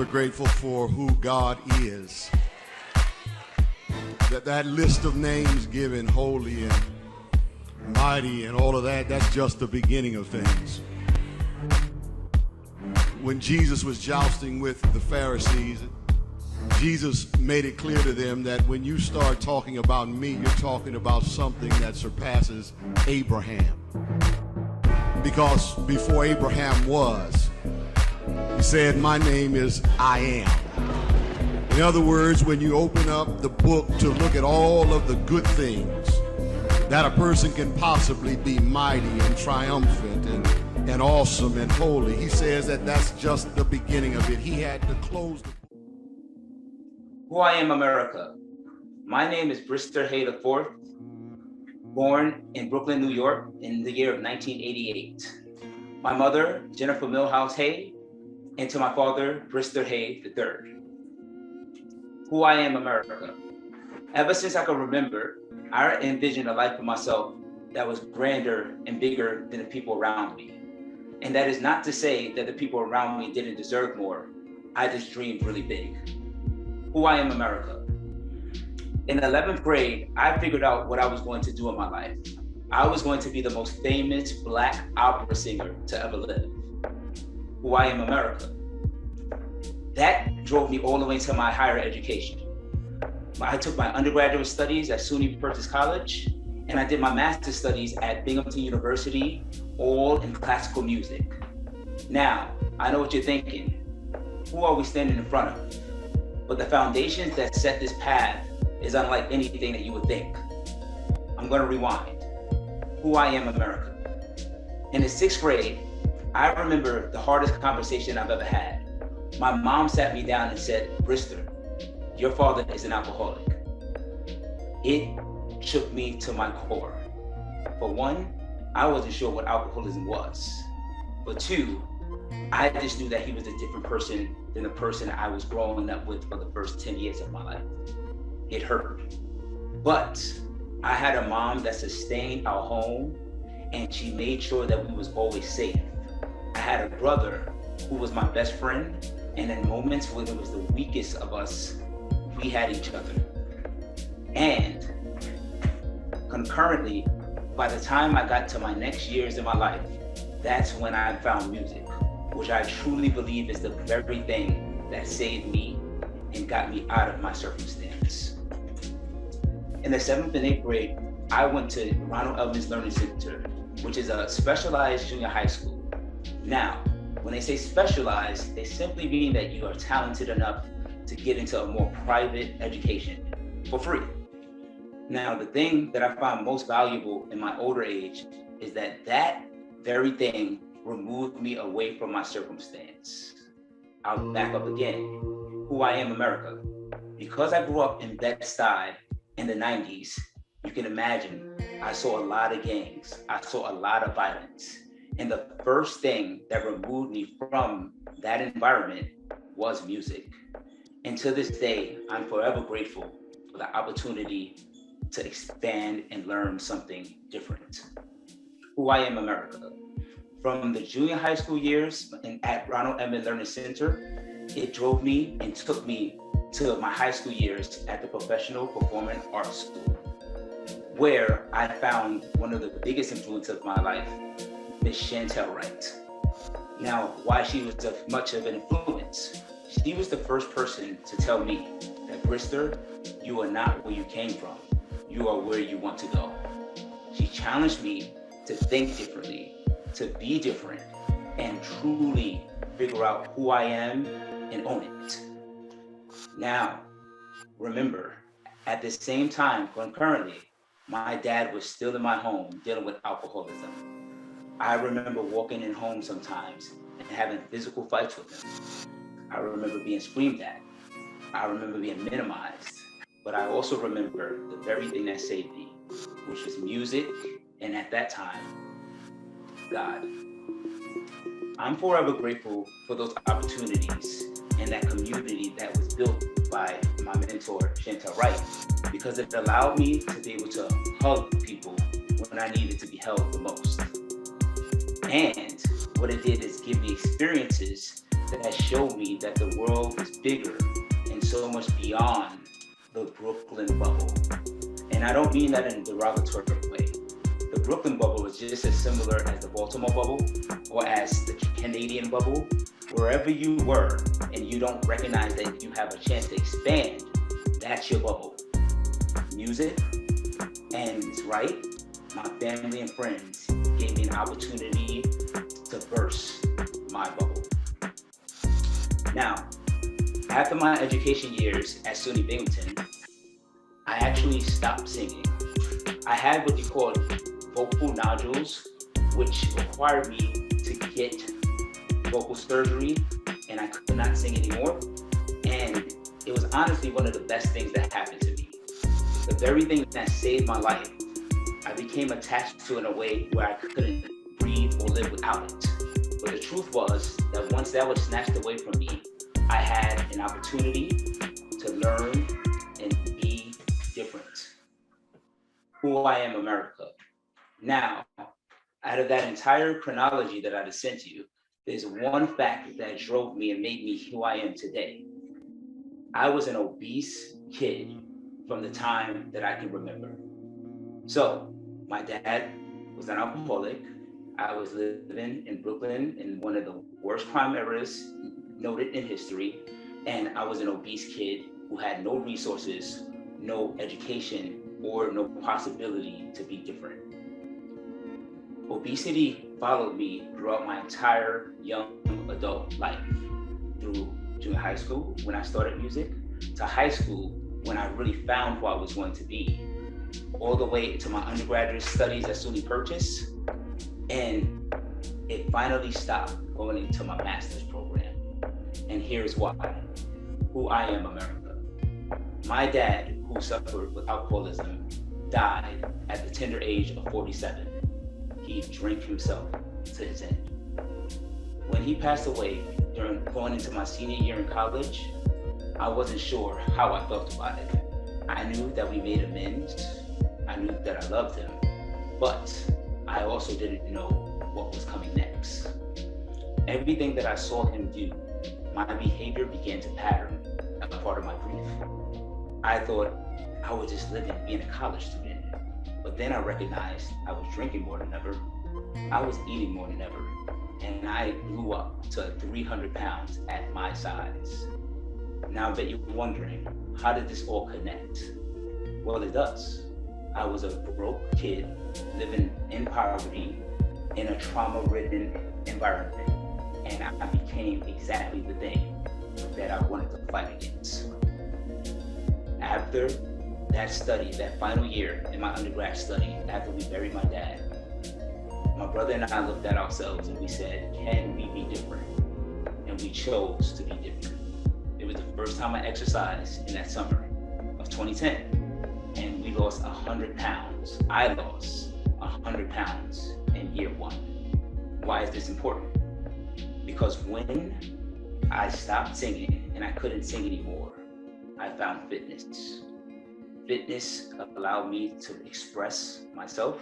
We're grateful for who God is. That list of names given, holy and mighty and all of that, that's just the beginning of things. When Jesus was jousting with the Pharisees, Jesus made it clear to them that when you start talking about me, you're talking about something that surpasses Abraham. Because before Abraham was, he said, my name is I am. In other words, when you open up the book to look at all of the good things that a person can possibly be mighty and triumphant and awesome and holy, he says that that's just the beginning of it. He had to close the book. Who I am, America. My name is Bristle Hay IV, born in Brooklyn, New York in the year of 1988. My mother, Jennifer Milhouse Hay, and to my father, Bristle Hay III. Who I am, America. Ever since I can remember, I envisioned a life for myself that was grander and bigger than the people around me. And that is not to say that the people around me didn't deserve more. I just dreamed really big. Who I am, America. In 11th grade, I figured out what I was going to do in my life. I was going to be the most famous Black opera singer to ever live. Who I am, America. That drove me all the way to my higher education. I took my undergraduate studies at SUNY Purchase College, and I did my master's studies at Binghamton University, all in classical music. Now, I know what you're thinking. Who are we standing in front of? But the foundations that set this path is unlike anything that you would think. I'm gonna rewind. Who I am, America. In the 6th grade, I remember the hardest conversation I've ever had. My mom sat me down and said, Bristle, your father is an alcoholic. It shook me to my core. For one, I wasn't sure what alcoholism was. For two, I just knew that he was a different person than the person I was growing up with for the first 10 years of my life. It hurt. But I had a mom that sustained our home, and she made sure that we was always safe. I had a brother who was my best friend, and in moments when it was the weakest of us, we had each other. And concurrently, by the time I got to my next years in my life, that's when I found music, which I truly believe is the very thing that saved me and got me out of my circumstance. In the 7th and 8th grade, I went to Ronald Elman's Learning Center, which is a specialized junior high school. Now, when they say specialized, they simply mean that you are talented enough to get into a more private education for free. Now, the thing that I found most valuable in my older age is that that very thing removed me away from my circumstance. I'll back up again. Who I am, America. Because I grew up in Bed-Stuy in the 90s, you can imagine I saw a lot of gangs. I saw a lot of violence. And the first thing that removed me from that environment was music. And to this day, I'm forever grateful for the opportunity to expand and learn something different. Who I am, America. From the junior high school years at Ronald Elman Learning Center, it drove me and took me to my high school years at the Professional Performing Arts School, where I found one of the biggest influences of my life, Miss Chantel Wright. Now, why she was much of an influence? She was the first person to tell me that, Bristle, you are not where you came from. You are where you want to go. She challenged me to think differently, to be different, and truly figure out who I am and own it. Now, remember, at the same time, concurrently, my dad was still in my home dealing with alcoholism. I remember walking in home sometimes and having physical fights with him. I remember being screamed at. I remember being minimized. But I also remember the very thing that saved me, which was music, and at that time, God. I'm forever grateful for those opportunities and that community that was built by my mentor, Chantel Wright, because it allowed me to be able to hug people when I needed to be held the most. And what it did is give me experiences that showed me that the world is bigger and so much beyond the Brooklyn bubble. And I don't mean that in a derogatory way. The Brooklyn bubble is just as similar as the Baltimore bubble or as the Canadian bubble. Wherever you were and you don't recognize that you have a chance to expand, that's your bubble. Music, and right, my family and friends gave me an opportunity to burst my bubble. Now, after my education years at SUNY Binghamton, I actually stopped singing. I had what you call vocal nodules, which required me to get vocal surgery, and I could not sing anymore. And it was honestly one of the best things that happened to me. The very thing that saved my life, I became attached to in a way where I couldn't breathe or live without it. But the truth was that once that was snatched away from me, I had an opportunity to learn and be different. Who I am, America. Now, out of that entire chronology that I just sent you, there's one fact that drove me and made me who I am today. I was an obese kid from the time that I can remember. So, my dad was an alcoholic. I was living in Brooklyn in one of the worst crime areas noted in history, and I was an obese kid who had no resources, no education, or no possibility to be different. Obesity followed me throughout my entire young adult life, through junior high school when I started music, to high school when I really found who I was going to be, all the way to my undergraduate studies at SUNY Purchase, and it finally stopped going into my master's program. And here's why. Who I am, America. My dad, who suffered with alcoholism, died at the tender age of 47. He drank himself to his end. When he passed away during going into my senior year in college, I wasn't sure how I felt about it. I knew that we made amends. I knew that I loved him, but I also didn't know what was coming next. Everything that I saw him do, my behavior began to pattern a part of my grief. I thought I was just living, being a college student, but then I recognized I was drinking more than ever. I was eating more than ever, and I blew up to 300 pounds at my size. Now I bet you're wondering, how did this all connect? Well, it does. I was a broke kid living in poverty in a trauma-ridden environment, and I became exactly the thing that I wanted to fight against. After that study, that final year in my undergrad study, after we buried my dad, my brother and I looked at ourselves and we said, can we be different? And we chose to be different. It was the first time I exercised in that summer of 2010, and we lost 100 pounds. I lost 100 pounds in year one. Why is this important? Because when I stopped singing and I couldn't sing anymore, I found fitness. Fitness allowed me to express myself,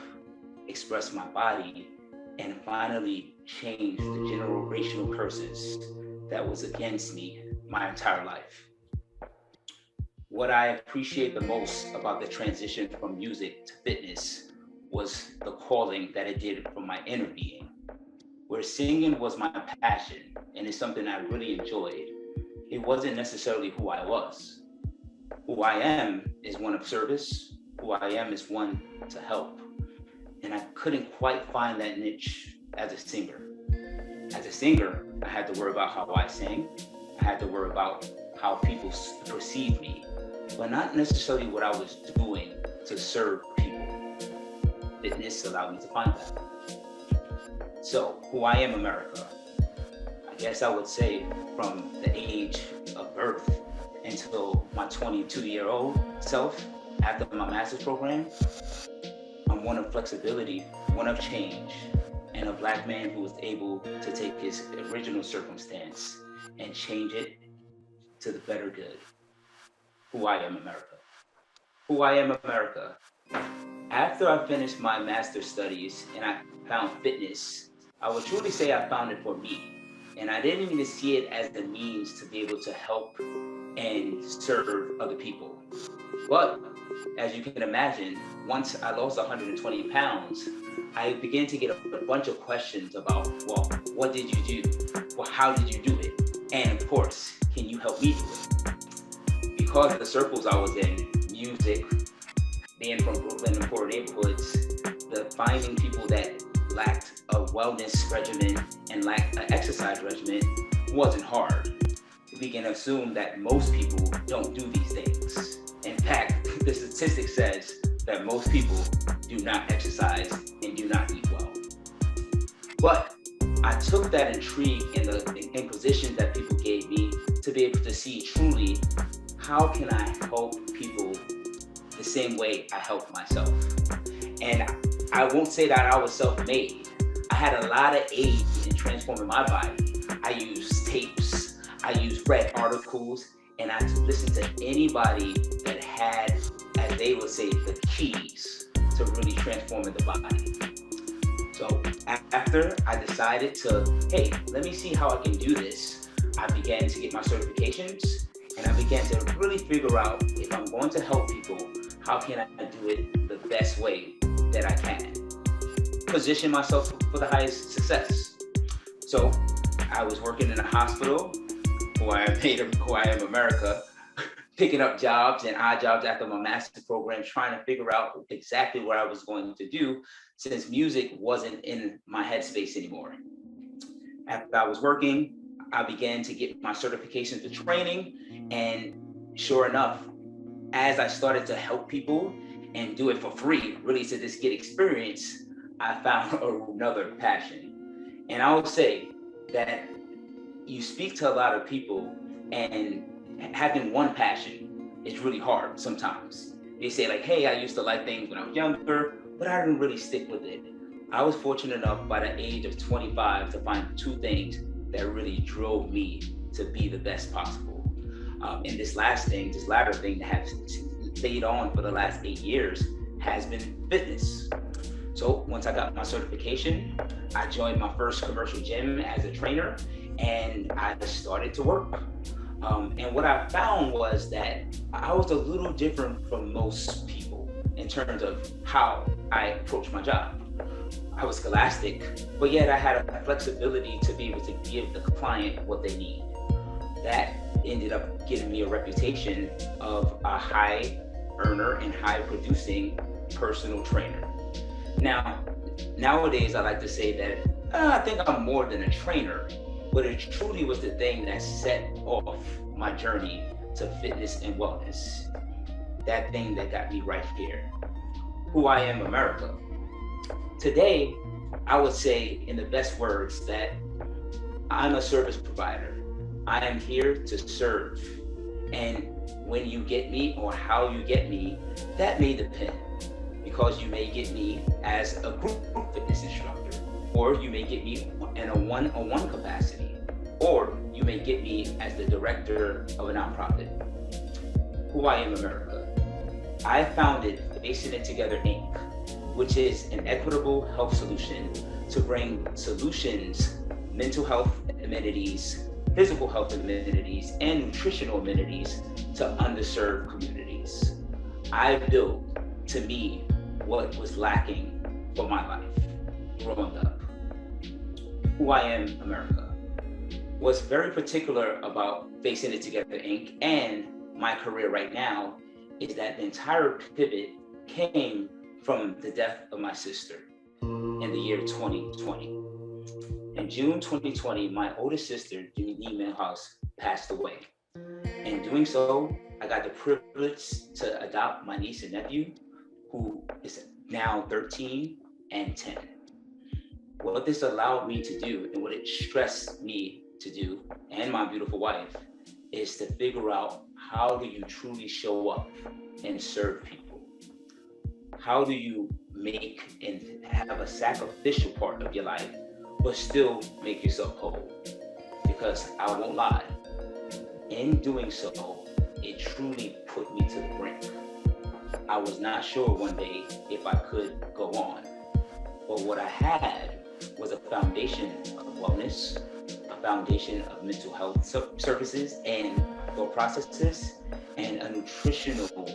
express my body, and finally change the generational curses that was against me my entire life. What I appreciate the most about the transition from music to fitness was the calling that it did from my inner being. Where singing was my passion and it's something I really enjoyed, it wasn't necessarily who I was. Who I am is one of service. Who I am is one to help. And I couldn't quite find that niche as a singer. As a singer, I had to worry about how I sang. I had to worry about how people perceived me, but not necessarily what I was doing to serve people. Fitness allowed me to find that. So, who I am, America. I guess I would say from the age of birth until my 22-year-old self, after my master's program, I'm one of flexibility, one of change, and a Black man who was able to take his original circumstance and change it to the better good. Who I am, America. Who I am, America. After I finished my master's studies and I found fitness, I would truly say I found it for me. And I didn't even see it as the means to be able to help and serve other people. But as you can imagine, once I lost 120 pounds, I began to get a bunch of questions about, well, what did you do? Well, how did you do it? And of course, can you help me do it? Because of the circles I was in, music, being from Brooklyn and poor neighborhoods, the finding people that lacked a wellness regimen and lacked an exercise regimen wasn't hard. We can assume that most people don't do these things. In fact, the statistic says that most people do not exercise and do not eat well. But I took that intrigue and the inquisition that people gave me to be able to see truly how can I help people the same way I help myself. And I won't say that I was self-made. I had a lot of aid in transforming my body. I used tapes, I used read articles, and I listened to anybody that had, as they would say, the keys to really transforming the body. So after I decided to, hey, let me see how I can do this, I began to get my certifications, and I began to really figure out if I'm going to help people, how can I do it the best way that I can? Position myself for the highest success. So I was working in a hospital, who I am America, picking up jobs and odd jobs after my master's program, trying to figure out exactly what I was going to do since music wasn't in my headspace anymore. After I was working, I began to get my certification for training, and sure enough, as I started to help people and do it for free, really to just get experience, I found another passion. And I would say that you speak to a lot of people, and having one passion is really hard sometimes. They say like, hey, I used to like things when I was younger, but I didn't really stick with it. I was fortunate enough by the age of 25 to find two things that really drove me to be the best possible. And this latter thing that has stayed on for the last 8 years has been fitness. So once I got my certification, I joined my first commercial gym as a trainer, and I started to work. And what I found was that I was a little different from most people in terms of how I approached my job. I was scholastic, but yet I had a flexibility to be able to give the client what they need. That ended up giving me a reputation of a high earner and high producing personal trainer. Now, nowadays I like to say that I think I'm more than a trainer, but it truly was the thing that set off my journey to fitness and wellness. That thing that got me right here. Who I am, America. Today, I would say in the best words that I'm a service provider. I am here to serve. And when you get me or how you get me, that may depend. Because you may get me as a group fitness instructor, or you may get me in a one-on-one capacity, or you may get me as the director of a nonprofit. Who I am, America. I founded Facing It Together, Inc., which is an equitable health solution to bring solutions, mental health amenities, physical health amenities, and nutritional amenities to underserved communities. I built, to me, what was lacking for my life growing up. Who I am, America. What's very particular about Facing It Together, Inc. and my career right now is that the entire pivot came from the death of my sister in the year 2020. In June 2020, my oldest sister, Nght passed away. In doing so, I got the privilege to adopt my niece and nephew, who is now 13 and 10. What this allowed me to do, and what it stressed me to do, and my beautiful wife, is to figure out how do you truly show up and serve people? How do you make and have a sacrificial part of your life, but still make yourself whole? Because I won't lie, in doing so, it truly put me to the brink. I was not sure one day if I could go on, but what I had was a foundation of wellness, a foundation of mental health services and thought processes, and a nutritional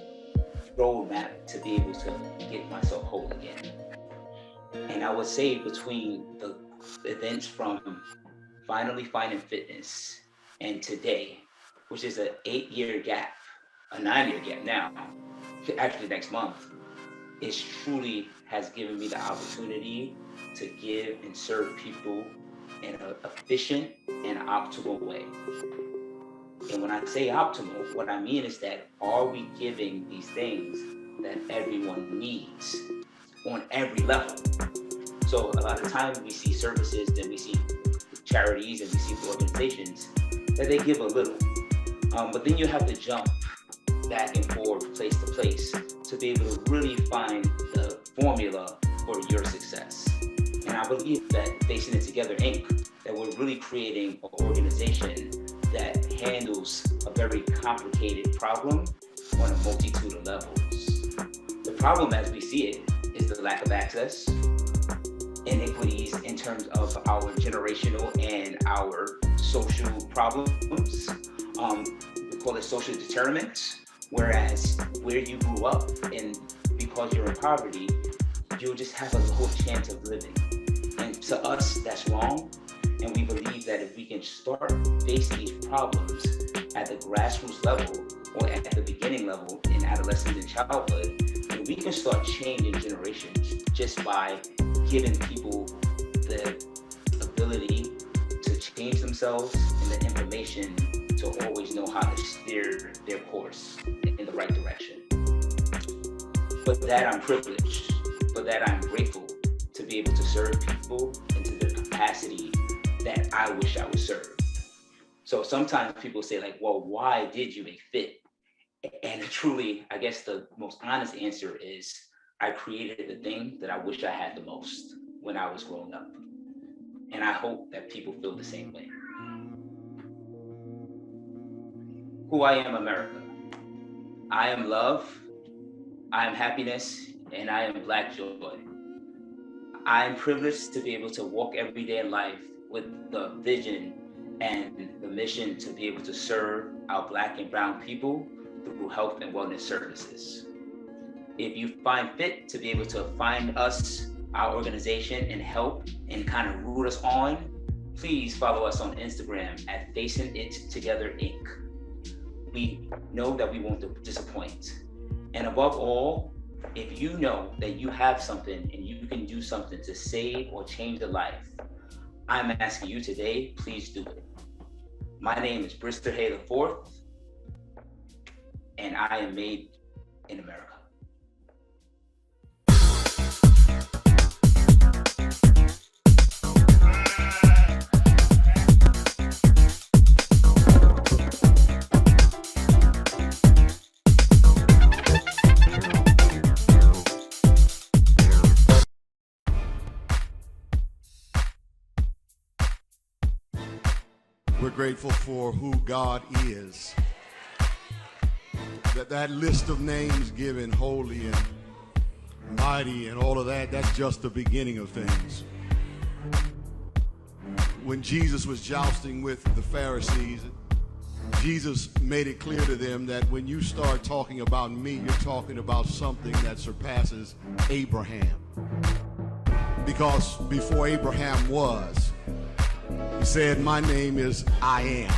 roadmap to be able to get myself whole again. And I would say between the events from finally finding fitness and today, which is an 8-year gap, a 9-year gap now, actually next month, it truly has given me the opportunity to give and serve people in an efficient and optimal way. And when I say optimal, what I mean is that are we giving these things that everyone needs on every level? So a lot of times we see services, then we see charities, and we see organizations that they give a little. But then you have to jump back and forth, place to place, to be able to really find the formula for your success. And I believe that Facing It Together, Inc., that we're really creating an organization that handles a very complicated problem on a multitude of levels. The problem as we see it is the lack of access, inequities in terms of our generational and our social problems. We call it social determinants, whereas where you grew up and because you're in poverty, you'll just have a low chance of living. And to us, that's wrong. And we believe that if we can start facing these problems at the grassroots level or at the beginning level in adolescence and childhood, then we can start changing generations just by giving people the ability to change themselves and the information to always know how to steer their course in the right direction. For that, I'm privileged. For that, I'm grateful to be able to serve people into the capacity that I wish I was served. So sometimes people say like, well, why did you make FIT? And truly, I guess the most honest answer is I created the thing that I wish I had the most when I was growing up. And I hope that people feel the same way. Who I am, America. I am love, I am happiness, and I am Black joy. I am privileged to be able to walk every day in life with the vision and the mission to be able to serve our Black and brown people through health and wellness services. If you find fit to be able to find us, our organization, and help and kind of root us on, please follow us on Instagram at Facing It Together, Inc. We know that we won't disappoint. And above all, if you know that you have something and you can do something to save or change a life, I'm asking you today, please do it. My name is Bristle IV, and I am made in America. We're grateful for who God is. That list of names given, holy and mighty and all of that, that's just the beginning of things. When Jesus was jousting with the Pharisees, Jesus made it clear to them that when you start talking about me, you're talking about something that surpasses Abraham. Because before Abraham was, he said, my name is I am.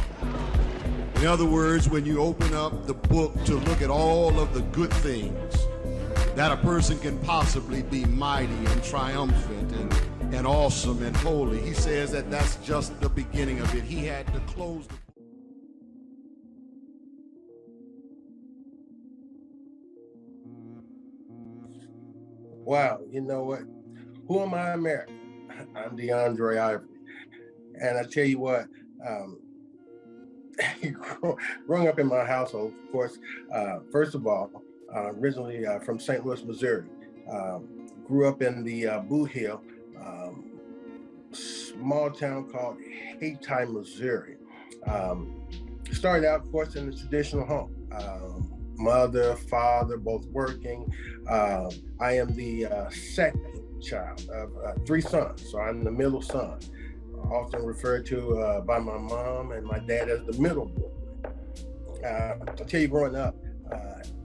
In other words, when you open up the book to look at all of the good things that a person can possibly be mighty and triumphant and awesome and holy, he says that that's just the beginning of it. He had to close the book. Wow, you know what? Who am I, America? I'm DeAndre Ivory. And I tell you what, growing up in my household, of course, first of all, originally from St. Louis, Missouri, grew up in the Boo Hill, small town called Nght, Missouri. Started out, of course, in the traditional home. Mother, father, both working. I am the second child of 3 sons, so I'm the middle son. often referred to by my mom and my dad as the middle boy. I'll tell you, growing up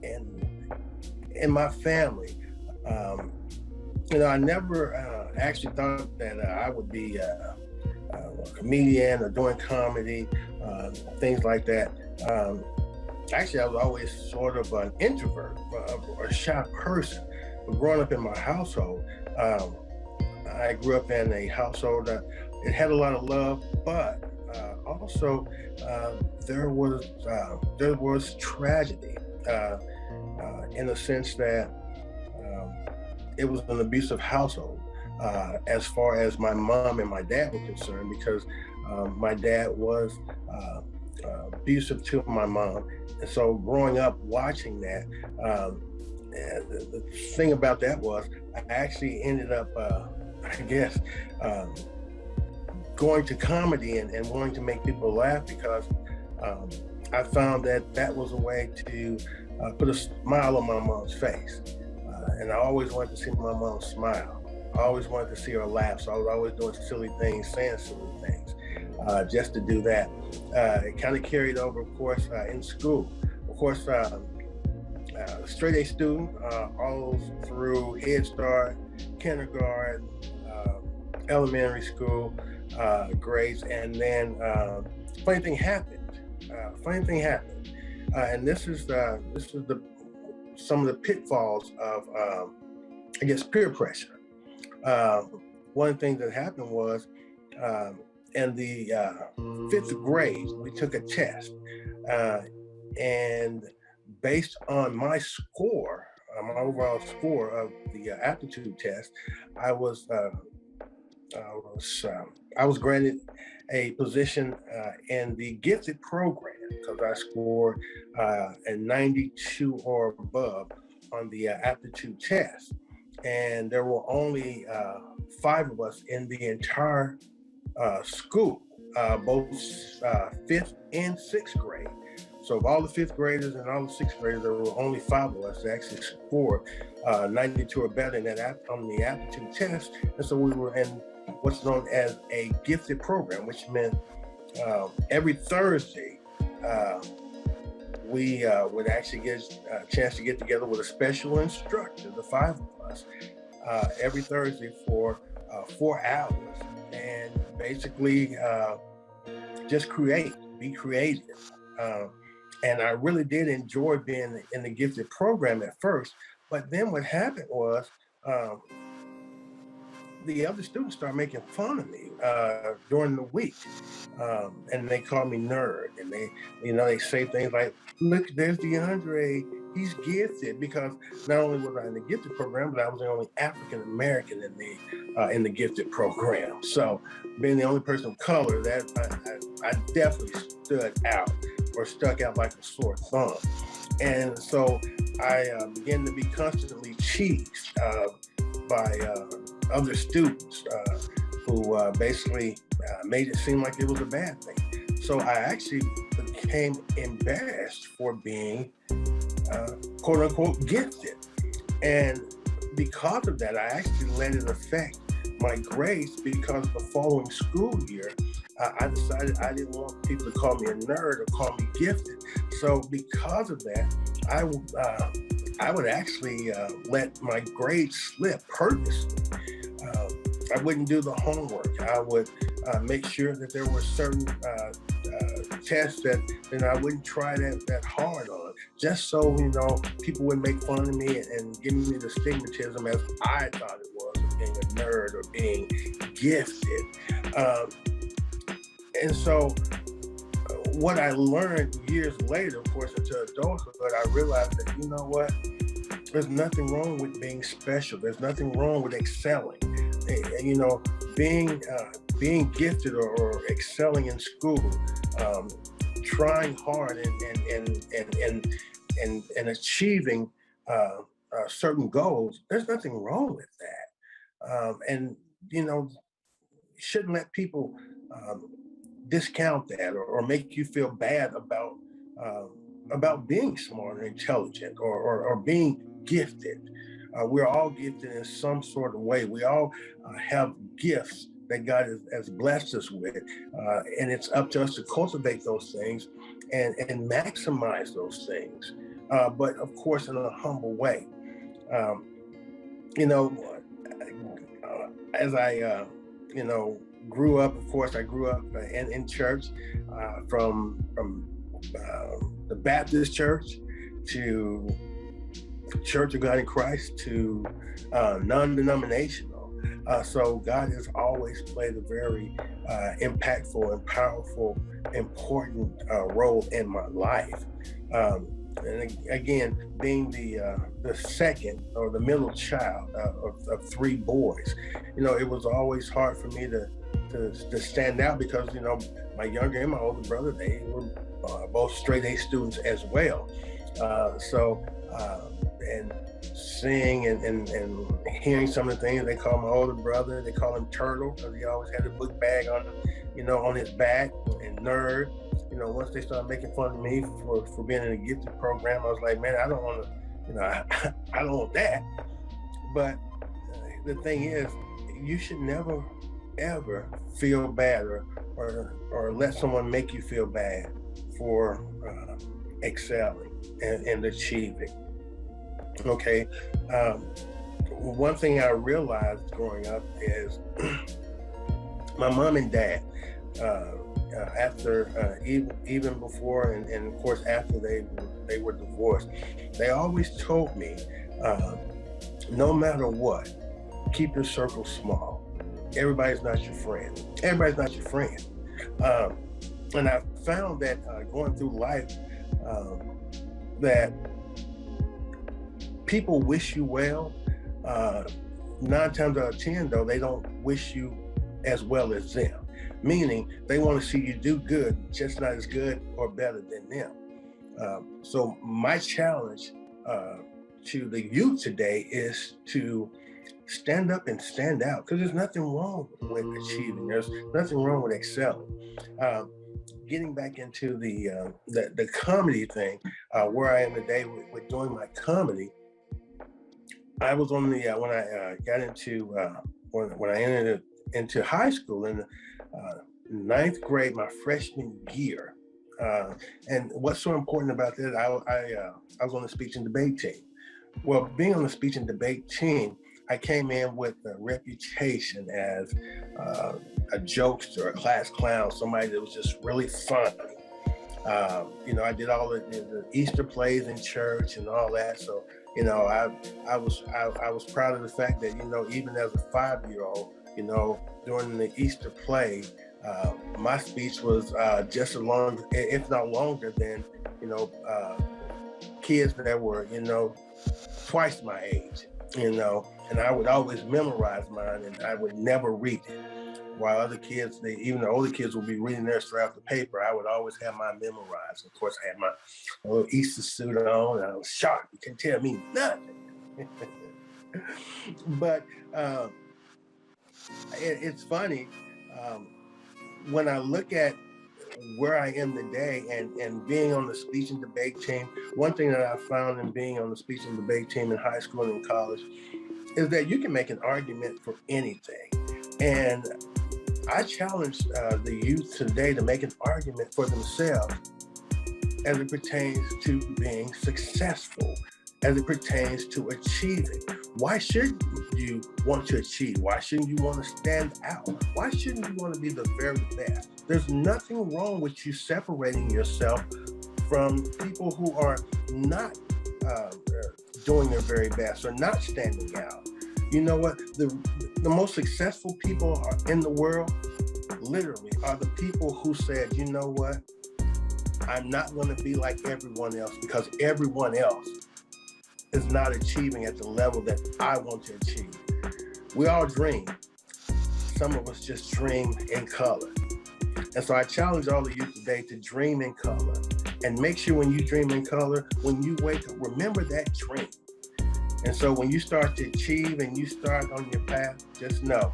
in my family, I never actually thought that I would be a comedian or doing comedy, things like that. Actually, I was always sort of an introvert or a shy person. But growing up in my household, I grew up in a household that it had a lot of love, but also there was tragedy in the sense that it was an abusive household as far as my mom and my dad were concerned, because my dad was abusive to my mom. And so growing up watching that, the thing about that was I actually ended up, going to comedy and wanting to make people laugh, because I found that was a way to put a smile on my mom's face. And I always wanted to see my mom smile. I always wanted to see her laugh. So I was always doing silly things, saying silly things, just to do that. It kind of carried over, of course, in school. Of course, straight A student, all through Head Start, kindergarten, elementary school grades, and then funny thing happened. And this is some of the pitfalls of peer pressure. One of the things that happened was in the 5th grade, we took a test, and based on my score, my overall score of the aptitude test, I was granted a position in the gifted program because I scored a 92 or above on the aptitude test. And there were only 5 of us in the entire school, both 5th and 6th grade. So of all the 5th graders and all the 6th graders, there were only 5 of us that actually scored 92 or better on the aptitude test. And so we were in what's known as a gifted program, which meant every Thursday, we would actually get a chance to get together with a special instructor, the 5 of us, every Thursday for 4 hours, and basically just be creative. And I really did enjoy being in the gifted program at first, but then what happened was the other students started making fun of me during the week, and they called me nerd, and they say things like, "Look, there's DeAndre, he's gifted," because not only was I in the gifted program, but I was the only African American in the gifted program. So being the only person of color, that I definitely stuck out like a sore thumb. And so I began to be constantly cheesed by other students who basically made it seem like it was a bad thing. So I actually became embarrassed for being quote unquote gifted. And because of that, I actually let it affect my grades, because the following school year, I decided I didn't want people to call me a nerd or call me gifted. So because of that, I would actually let my grades slip purposely. I wouldn't do the homework. I would make sure that there were certain tests that I wouldn't try that hard on, just so people would make fun of me and give me the stigmatism as I thought it was, of being a nerd or being gifted. And so what I learned years later, of course, into adulthood, I realized that, you know what, there's nothing wrong with being special. There's nothing wrong with excelling. Being gifted or excelling in school, trying hard and achieving certain goals. There's nothing wrong with that. And you shouldn't let people discount that or make you feel bad about being smart or intelligent or being gifted. We're all gifted in some sort of way. We all have gifts that God has blessed us with. And it's up to us to cultivate those things and maximize those things. But of course, in a humble way. You know, as I, you know, grew up, of course, I grew up in church from the Baptist church to Church of God in Christ to non-denominational. So God has always played a very impactful and powerful, important role in my life. And again, being the second or the middle child of three boys, you know, it was always hard for me to stand out because, you know, my younger and my older brother, they were both straight A students as well. And seeing and hearing some of the things they call my older brother, they call him Turtle because he always had a book bag on, you know, on his back, and Nerd. You know, once they started making fun of me for being in a gifted program, I was like, man, I don't want to, you know, I don't want that. But the thing is, you should never, ever feel bad or let someone make you feel bad for excelling and achieving. Okay. One thing I realized growing up is my mom and dad, after even before and of course after they were divorced, they always told me, no matter what, keep your circle small. Everybody's not your friend. Everybody's not your friend. And I found that going through life, that people wish you well. 9 times out of 10, though, they don't wish you as well as them. Meaning they want to see you do good, just not as good or better than them. So my challenge to the youth today is to stand up and stand out, because there's nothing wrong with achieving. There's nothing wrong with excelling. Getting back into the comedy thing, where I am today with doing my comedy, I was on the when I got into when I entered into high school in the 9th grade, my freshman year. And what's so important about that, I was on the speech and debate team. Well, being on the speech and debate team, I came in with a reputation as a jokester, a class clown, somebody that was just really funny. You know, I did all the Easter plays in church and all that. So, you know, I was proud of the fact that, you know, even as a 5-year-old, you know, during the Easter play, my speech was just as long, if not longer than, you know, kids that were, you know, twice my age, you know, and I would always memorize mine and I would never read it. While other kids, even the older kids would be reading theirs throughout the paper, I would always have mine memorized. Of course, I had my little Easter suit on and I was sharp. You can tell me nothing. But it's funny, when I look at where I am today and being on the speech and debate team, one thing that I found in being on the speech and debate team in high school and in college is that you can make an argument for anything. And I challenge the youth today to make an argument for themselves as it pertains to being successful, as it pertains to achieving. Why should you want to achieve? Why shouldn't you want to stand out? Why shouldn't you want to be the very best? There's nothing wrong with you separating yourself from people who are not doing their very best or not standing out. You know what? The most successful people in the world, literally, are the people who said, you know what? I'm not going to be like everyone else because everyone else is not achieving at the level that I want to achieve. We all dream. Some of us just dream in color. And so I challenge all of you today to dream in color. And make sure when you dream in color, when you wake up, remember that dream. And so when you start to achieve and you start on your path, just know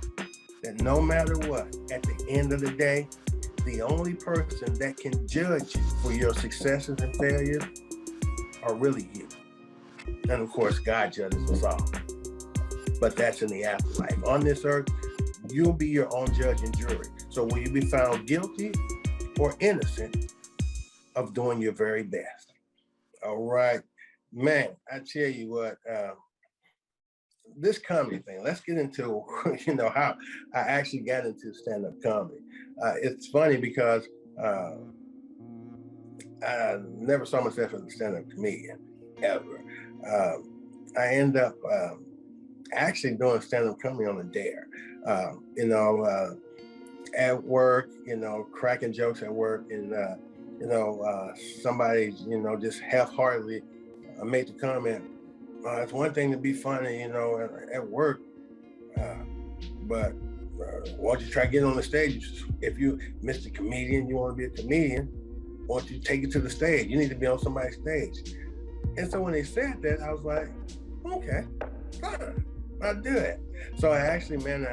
that no matter what, at the end of the day, the only person that can judge you for your successes and failures are really you. And of course, God judges us all. But that's in the afterlife. On this earth, you'll be your own judge and jury. So will you be found guilty or innocent of doing your very best? All right, man, I tell you what, this comedy thing, let's get into, how I actually got into stand-up comedy. It's funny because I never saw myself as a stand-up comedian, ever. I end up actually doing stand-up comedy on a dare. At work, cracking jokes at work, and somebody, just half-heartedly made the comment, it's one thing to be funny, at work, but why don't you try getting on the stage? If you, Mr. Comedian, you want to be a comedian, why don't you take it to the stage? You need to be on somebody's stage. And so when they said that, I was like, okay, fine, I'll do it. So I actually, man,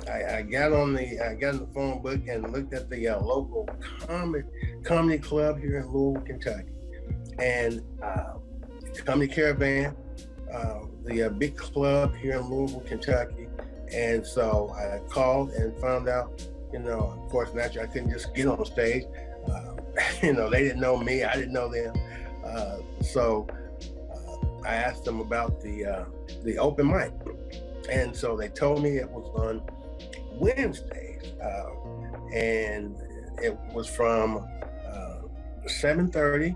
I got in the phone book and looked at the local comedy club here in Louisville, Kentucky, and Comedy Caravan, the big club here in Louisville, Kentucky. And so I called and found out, of course, naturally I couldn't just get on stage. They didn't know me, I didn't know them. So I asked them about the open mic. And so they told me it was on Wednesdays, and it was from 7:30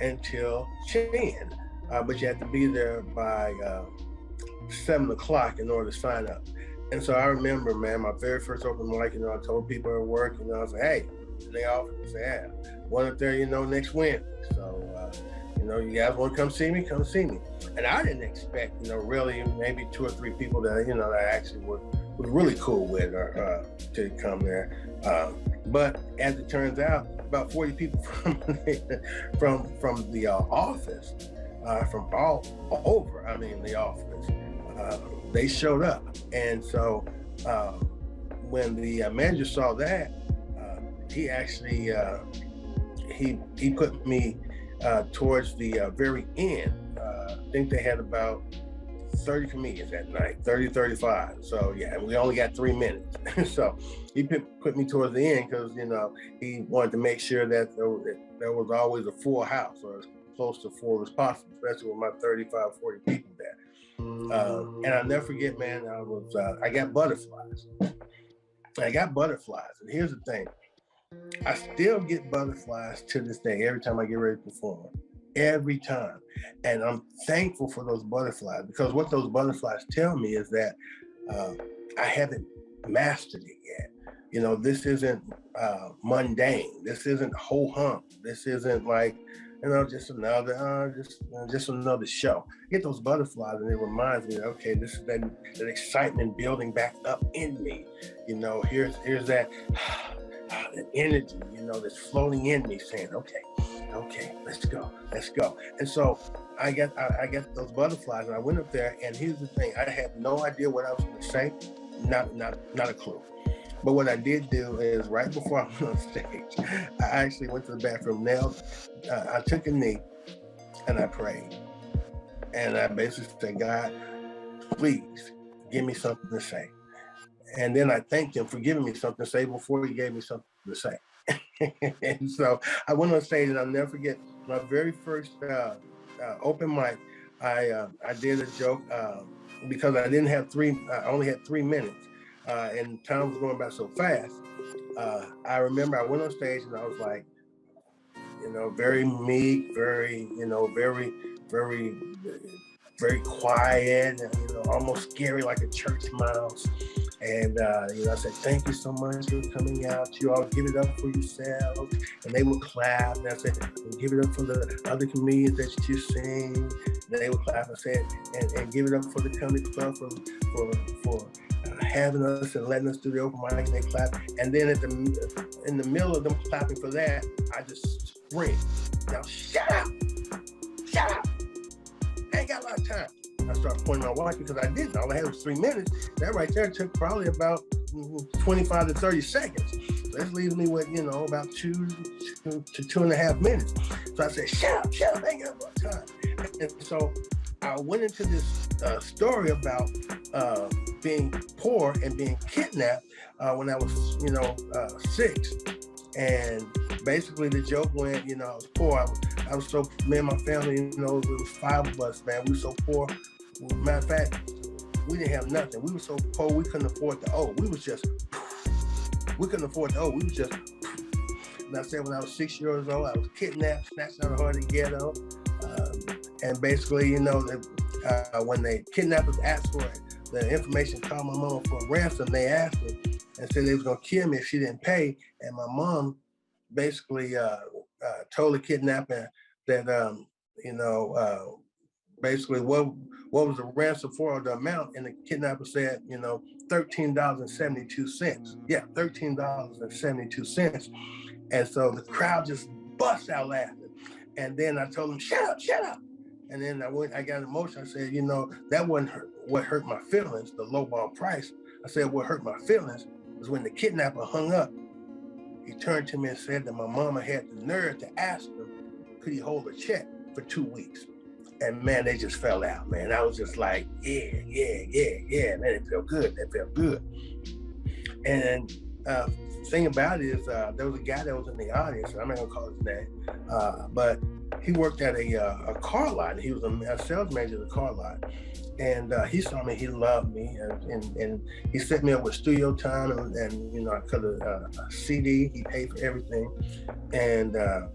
until 10, but you had to be there by 7 o'clock in order to sign up. And so I remember, man, my very first open mic, I told people at work, I was like, hey, and they offered to say, yeah, one up there, next Wednesday. So, you guys want to come see me? Come see me. And I didn't expect, really maybe 2 or 3 people that, that I actually was really cool with to come there. But as it turns out, about 40 people from the office, from all over, the office, they showed up. And so when the manager saw that, he actually, he put me towards the very end. I think they had about 30 comedians that night, 30, 35. So yeah, we only got 3 minutes. So he put me towards the end because, he wanted to make sure that there was always a full house, or as close to full as possible, especially with my 35, 40 people there. And I'll never forget, man, I got butterflies. And here's the thing. I still get butterflies to this day, every time I get ready to perform. Every time. And I'm thankful for those butterflies, because what those butterflies tell me is that I haven't mastered it yet. This isn't mundane. This isn't ho-hum. This isn't like, just another show. I get those butterflies and it reminds me, okay, this is that excitement building back up in me. Here's that energy, that's floating in me saying, okay, let's go. And so I got those butterflies, and I went up there, and here's the thing, I had no idea what I was going to say, not a clue. But what I did do is, right before I went on stage, I actually went to the bathroom, I took a knee, and I prayed. And I basically said, God, please give me something to say. And then I thanked him for giving me something to say before he gave me something to say. And so I went on stage, and I'll never forget my very first open mic. I did a joke because I only had 3 minutes, and time was going by so fast. I remember I went on stage, and I was like, very meek, very, very, very quiet, and, almost scary, like a church mouse. And, I said, thank you so much for coming out. You all give it up for yourselves. And they would clap. And I said, give it up for the other comedians that you sing. And they would clap. I said, and give it up for the comedy club for having us and letting us do the open mic. And they clap. And then in the middle of them clapping for that, I just screamed, now shut up. Shut up. I ain't got a lot of time. I started pointing my watch because I didn't. All I had was 3 minutes. That right there took probably about 25 to 30 seconds. So that leaves me with, about 2 to 2.5 minutes. So I said, shut up, I ain't got enough time. And so I went into this story about being poor and being kidnapped when I was, 6. And basically the joke went, I was poor. I was so, me and my family, it was 5 of us, man. We were so poor. Matter of fact, we didn't have nothing. We were so poor, we couldn't afford to owe. We couldn't afford to owe. We was just, and I said when I was 6 years old, I was kidnapped, snatched out of Hardy Ghetto. And basically, when the kidnappers asked for it, the information called my mom for a ransom, they asked her and said they was gonna kill me if she didn't pay. And my mom basically told the kidnapper that, basically what was the ransom for, the amount, and the kidnapper said, $13.72. Yeah, $13.72. And so the crowd just bust out laughing. And then I told him, shut up. And then I got emotional. I said, that wasn't what hurt my feelings, the lowball price. I said, what hurt my feelings was when the kidnapper hung up. He turned to me and said that my mama had the nerve to ask him, could he hold a check for 2 weeks? And man, they just fell out, man. I was just like, yeah. Man, it felt good. And the thing about it is there was a guy that was in the audience, I'm not gonna call his name, but he worked at a car lot. He was a sales manager at a car lot. And he saw me, he loved me, and he set me up with studio time, and I cut a CD, he paid for everything. And I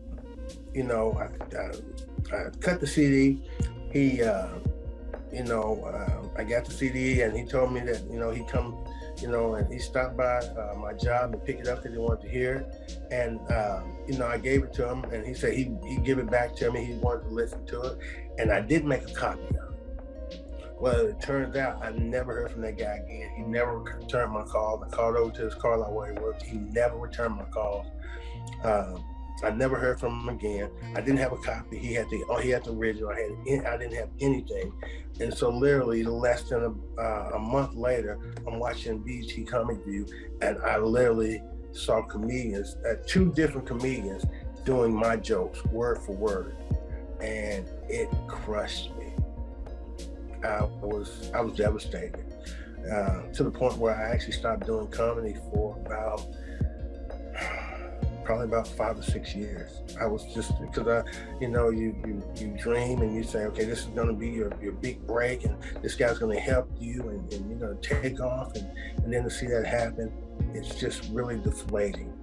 cut the CD. He, I got the CD, and he told me that, he'd come, and he stopped by my job and pick it up because he wanted to hear it. And, I gave it to him, and he said he'd give it back to me. He wanted to listen to it. And I did make a copy of it. Well, it turns out I never heard from that guy again. He never returned my calls. I called over to his car lot where he worked. He never returned my calls. I never heard from him again. I didn't have a copy. He had the original. I didn't have anything. And so literally less than a month later, I'm watching BET Comic View, and I literally saw comedians, 2 different comedians doing my jokes word for word. And it crushed me. I was devastated to the point where I actually stopped doing comedy for probably about 5 or 6 years. I was just, because you dream and you say, okay, this is going to be your big break, and this guy's going to help you, and you're going to take off, and then to see that happen, it's just really deflating.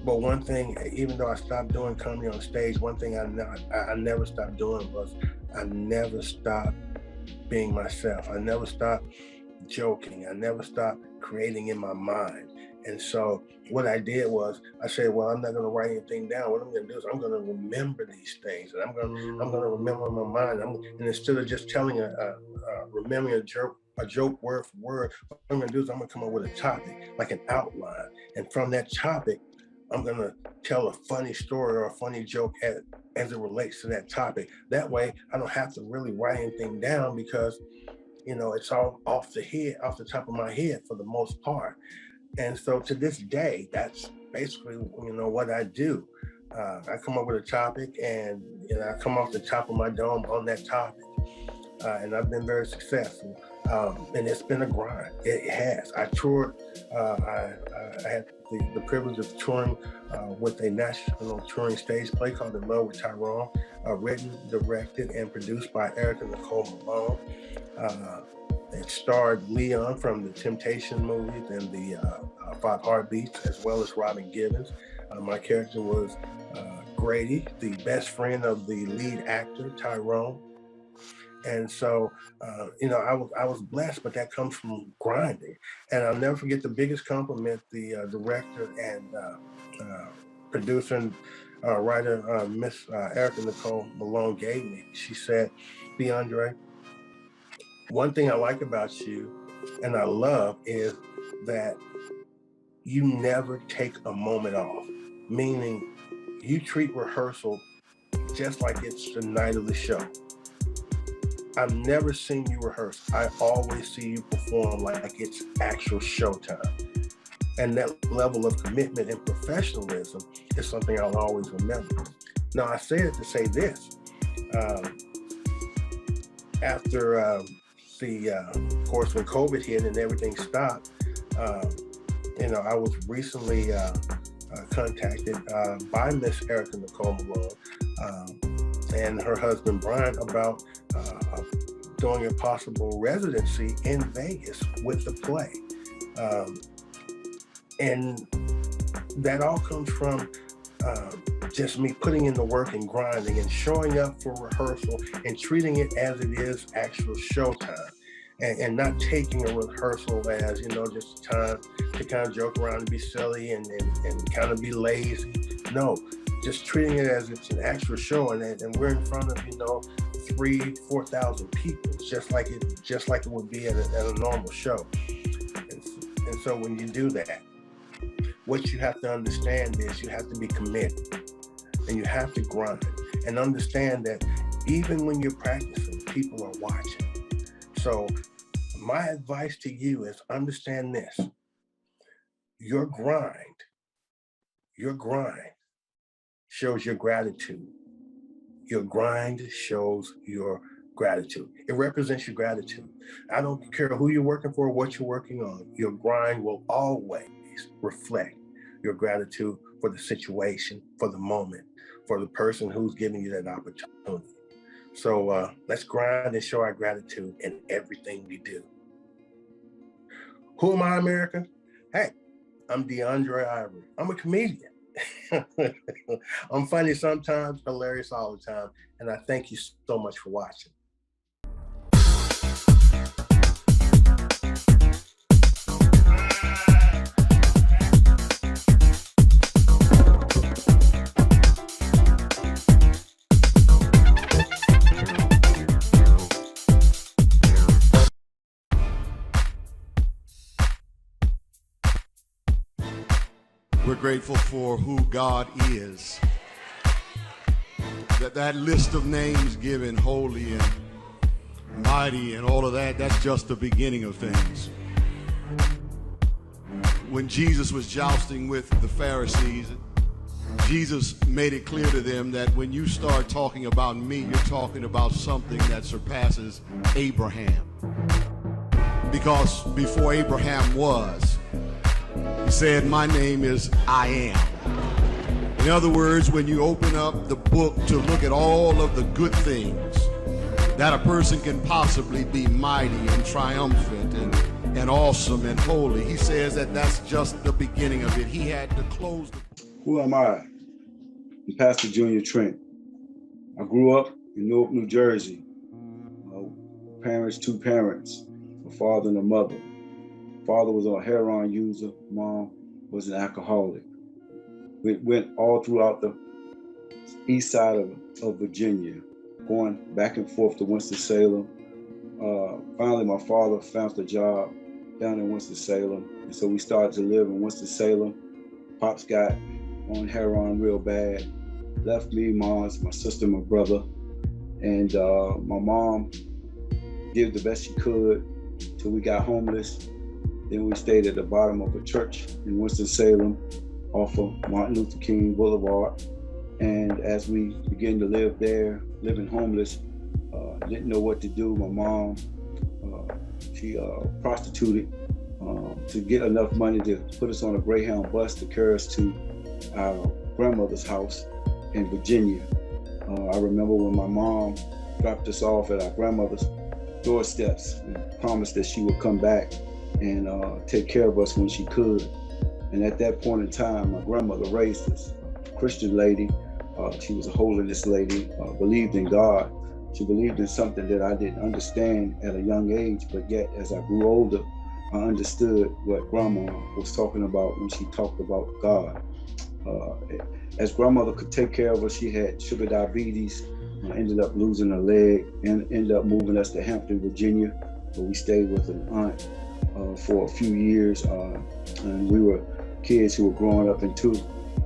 But one thing, even though I stopped doing comedy on stage, one thing I never stopped doing was I never stopped being myself. I never stopped joking. I never stopped creating in my mind. And so what I did was I said, well, I'm not going to write anything down. What I'm going to do is I'm going to remember these things, and I'm going to remember in my mind. And instead of just telling remembering a joke word for word, what I'm going to do is I'm going to come up with a topic, like an outline. And from that topic, I'm going to tell a funny story or a funny joke as it relates to that topic. That way, I don't have to really write anything down because, it's all off the top of my head for the most part. And so to this day, that's basically, what I do. I come up with a topic, and I come off the top of my dome on that topic. And I've been very successful. And it's been a grind. It has. I toured. I had the privilege of touring with a national touring stage play called In Love with Tyrone, written, directed, and produced by Erica Nicole Malone. It starred Leon from the Temptation movies and the 5 Heartbeats, as well as Robin Givens. My character was Grady, the best friend of the lead actor, Tyrone. And so, I was blessed, but that comes from grinding. And I'll never forget the biggest compliment the director and producer and writer, Miss Erica Nicole Malone gave me. She said, DeAndre, one thing I like about you and I love is that you never take a moment off, meaning you treat rehearsal just like it's the night of the show. I've never seen you rehearse. I always see you perform like it's actual showtime. And that level of commitment and professionalism is something I'll always remember. Now, I say it to say this. After of course, when COVID hit and everything stopped, I was recently contacted by Miss Erica Nicole Malone and her husband Brian about doing a possible residency in Vegas with the play. And that all comes from just me putting in the work and grinding and showing up for rehearsal and treating it as it is actual showtime, and not taking a rehearsal as, just time to kind of joke around and be silly and kind of be lazy. No, just treating it as it's an actual show, and we're in front of 3,000-4,000 people, just like it would be at a normal show. And so when you do that, what you have to understand is you have to be committed and you have to grind and understand that even when you're practicing, people are watching. So my advice to you is understand this: your grind shows your gratitude. Your grind shows your gratitude. It represents your gratitude. I don't care who you're working for, what you're working on. Your grind will always reflect your gratitude for the situation, for the moment, for the person who's giving you that opportunity. So let's grind and show our gratitude in everything we do. Who am I, America? Hey, I'm DeAndre Ivory. I'm a comedian. I'm funny sometimes, hilarious all the time, and I thank you so much for watching. We're grateful for who God is. That list of names given, holy and mighty and all of that, that's just the beginning of things. When Jesus was jousting with the Pharisees, Jesus made it clear to them that when you start talking about me, you're talking about something that surpasses Abraham. Because before Abraham was, he said, my name is I am. In other words, when you open up the book to look at all of the good things that a person can possibly be mighty and triumphant and awesome and holy, he says that that's just the beginning of it. He had to close the... Who am I? I'm Pastor Junior Trent. I grew up in Newark, New Jersey. Two parents, a father and a mother. Father was a heroin user, mom was an alcoholic. We went all throughout the east side of Virginia, going back and forth to Winston-Salem. Finally, my father found a job down in Winston-Salem, and so we started to live in Winston-Salem. Pops got on heroin real bad, left me, my sister, my brother, and my mom did the best she could till we got homeless. Then we stayed at the bottom of a church in Winston-Salem off of Martin Luther King Boulevard. And as we began to live there, living homeless, didn't know what to do. My mom, she prostituted to get enough money to put us on a Greyhound bus to carry us to our grandmother's house in Virginia. I remember when my mom dropped us off at our grandmother's doorsteps and promised that she would come back and take care of us when she could. And at that point in time, my grandmother raised us, a Christian lady. She was a holiness lady, believed in God. She believed in something that I didn't understand at a young age, but yet as I grew older, I understood what Grandma was talking about when she talked about God. As Grandmother could take care of us, she had sugar diabetes, ended up losing her leg, and ended up moving us to Hampton, Virginia, where we stayed with an aunt for a few years. And we were kids who were growing up into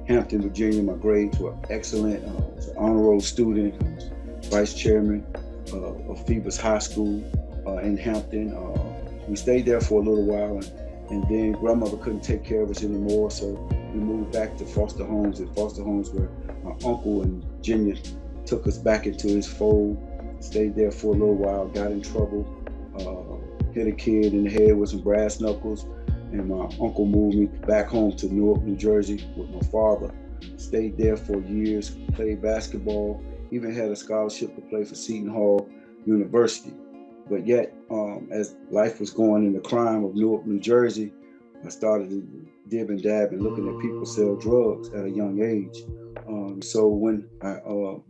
Hampton, Virginia. My grades were excellent. I was an honor roll student. I was vice chairman of Phoebus High School in Hampton. We stayed there for a little while, and then Grandmother couldn't take care of us anymore, so we moved back to foster homes. And foster homes where my uncle in Virginia took us back into his fold, stayed there for a little while, got in trouble, hit a kid in the head with some brass knuckles, and my uncle moved me back home to Newark, New Jersey with my father. Stayed there for years, played basketball, even had a scholarship to play for Seton Hall University. But yet, as life was going in the crime of Newark, New Jersey, I started to dib and dab and looking at people sell drugs at a young age. So when I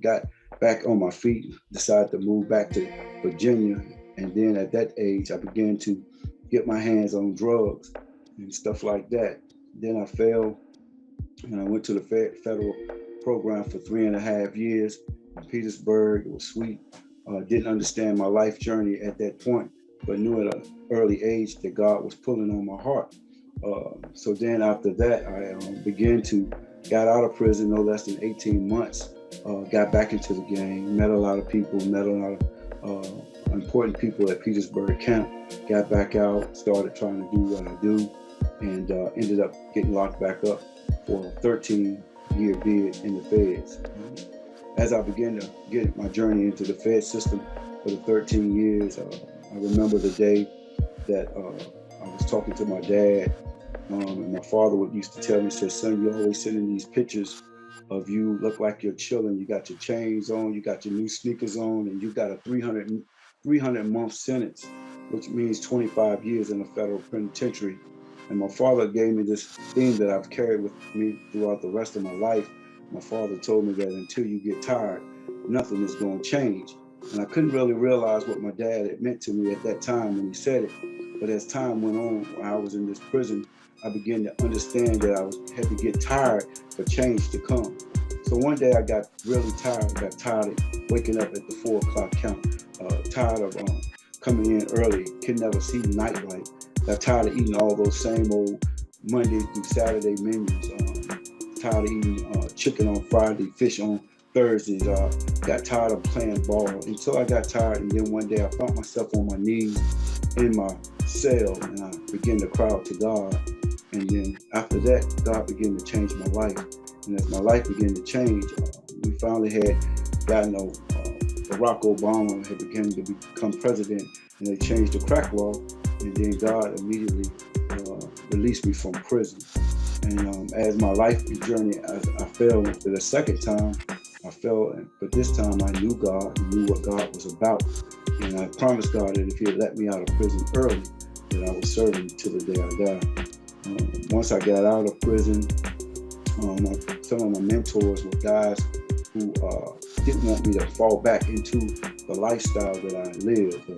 got back on my feet, decided to move back to Virginia, and then at that age, I began to get my hands on drugs and stuff like that. Then I fell, and I went to the federal program for 3.5 years in Petersburg. It was sweet. Didn't understand my life journey at that point, but knew at an early age that God was pulling on my heart. So then after that, I began to got out of prison no less than 18 months, got back into the game, met a lot of people, met a lot of important people at Petersburg camp, got back out, started trying to do what I do, and ended up getting locked back up for a 13-year bid in the feds. As I began to get my journey into the Fed system for the 13 years, I remember the day that I was talking to my dad, and my father used to tell me, said, son, you're always sending these pictures of you, look like you're chilling. You got your chains on, you got your new sneakers on, and you got a 300-month sentence, which means 25 years in a federal penitentiary. And my father gave me this theme that I've carried with me throughout the rest of my life. My father told me that until you get tired, nothing is going to change. And I couldn't really realize what my dad had meant to me at that time when he said it. But as time went on, when I was in this prison, I began to understand that I had to get tired for change to come. So one day I got really tired. I got tired of waking up at the 4 o'clock count, tired of coming in early, could never see the nightlight. Got tired of eating all those same old Monday through Saturday menus. Tired of eating chicken on Friday, fish on Thursdays. Got tired of playing ball until I got tired, and then one day I found myself on my knees in my cell, and I began to cry out to God. And then after that, God began to change my life. And as my life began to change, we finally had gotten Barack Obama had begun to become president, and they changed the crack law. And then God immediately released me from prison. And as my life journey, I fell for the second time. I fell, but this time I knew God, knew what God was about. And I promised God that if He had let me out of prison early, that I would serve Him till the day I died. Once I got out of prison, some of my mentors were guys who didn't want me to fall back into the lifestyle that I lived.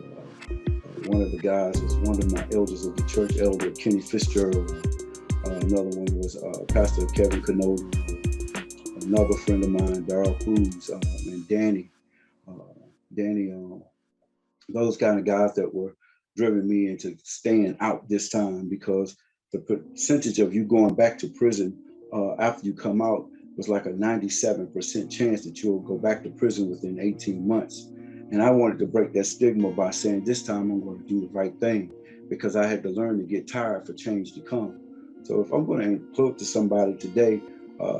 One of the guys was one of my elders of the church, Elder Kenny Fitzgerald. Another one was Pastor Kevin Canody. Another friend of mine, Darrell Cruz, and Danny. Those kind of guys that were driving me into staying out this time, because the percentage of you going back to prison after you come out was like a 97% chance that you'll go back to prison within 18 months. And I wanted to break that stigma by saying, this time I'm going to do the right thing, because I had to learn to get tired for change to come. So if I'm going to include to somebody today,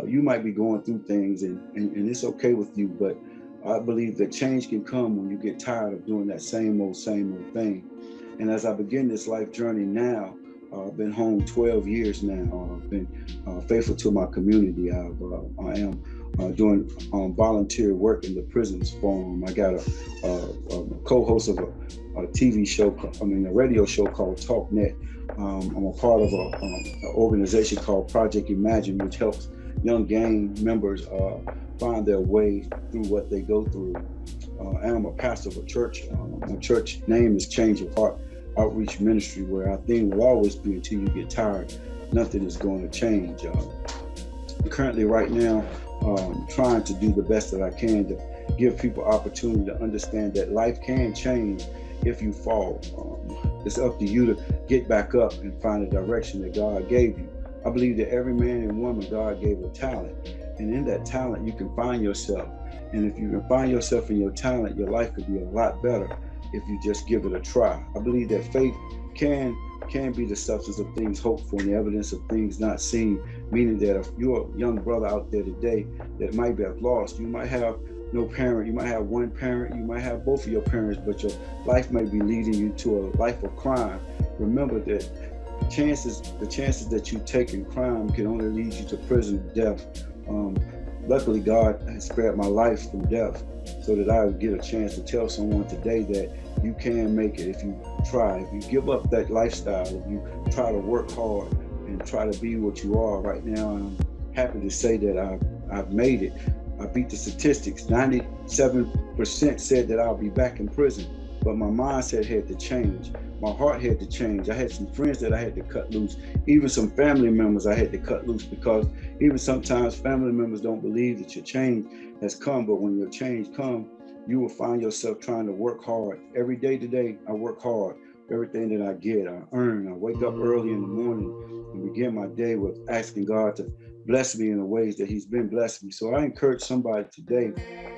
you might be going through things and it's okay with you, but I believe that change can come when you get tired of doing that same old thing. And as I begin this life journey now, I've been home 12 years now. I've been faithful to my community. I am doing volunteer work in the prisons forum. I got a co-host of a TV show, a radio show called Nght. I'm a part of an organization called Project Imagine, which helps young gang members find their way through what they go through. I'm a pastor of a church. My church name is Change of Heart Outreach Ministry, where our theme will always be, until you get tired, nothing is going to change. Currently, right now, trying to do the best that I can to give people opportunity to understand that life can change if you fall. It's up to you to get back up and find the direction that God gave you. I believe that every man and woman, God gave a talent. And in that talent, you can find yourself. And if you can find yourself in your talent, your life could be a lot better if you just give it a try. I believe that faith can be the substance of things hoped for and the evidence of things not seen, meaning that if you're a young brother out there today that might be lost, you might have no parent. You might have one parent, you might have both of your parents, but your life may be leading you to a life of crime. Remember that the chances that you take in crime can only lead you to prison, death. Luckily, God has spared my life from death so that I would get a chance to tell someone today that you can make it if you try. If you give up that lifestyle, if you try to work hard and try to be what you are right now, I'm happy to say that I've made it. I beat the statistics. 97% said that I'll be back in prison, but my mindset had to change. My heart had to change. I had some friends that I had to cut loose. Even some family members I had to cut loose, because even sometimes family members don't believe that your change has come, but when your change comes, you will find yourself trying to work hard. Every day today, I work hard. Everything that I get, I earn. I wake up early in the morning and begin my day with asking God to bless me in the ways that He's been blessing me. So I encourage somebody today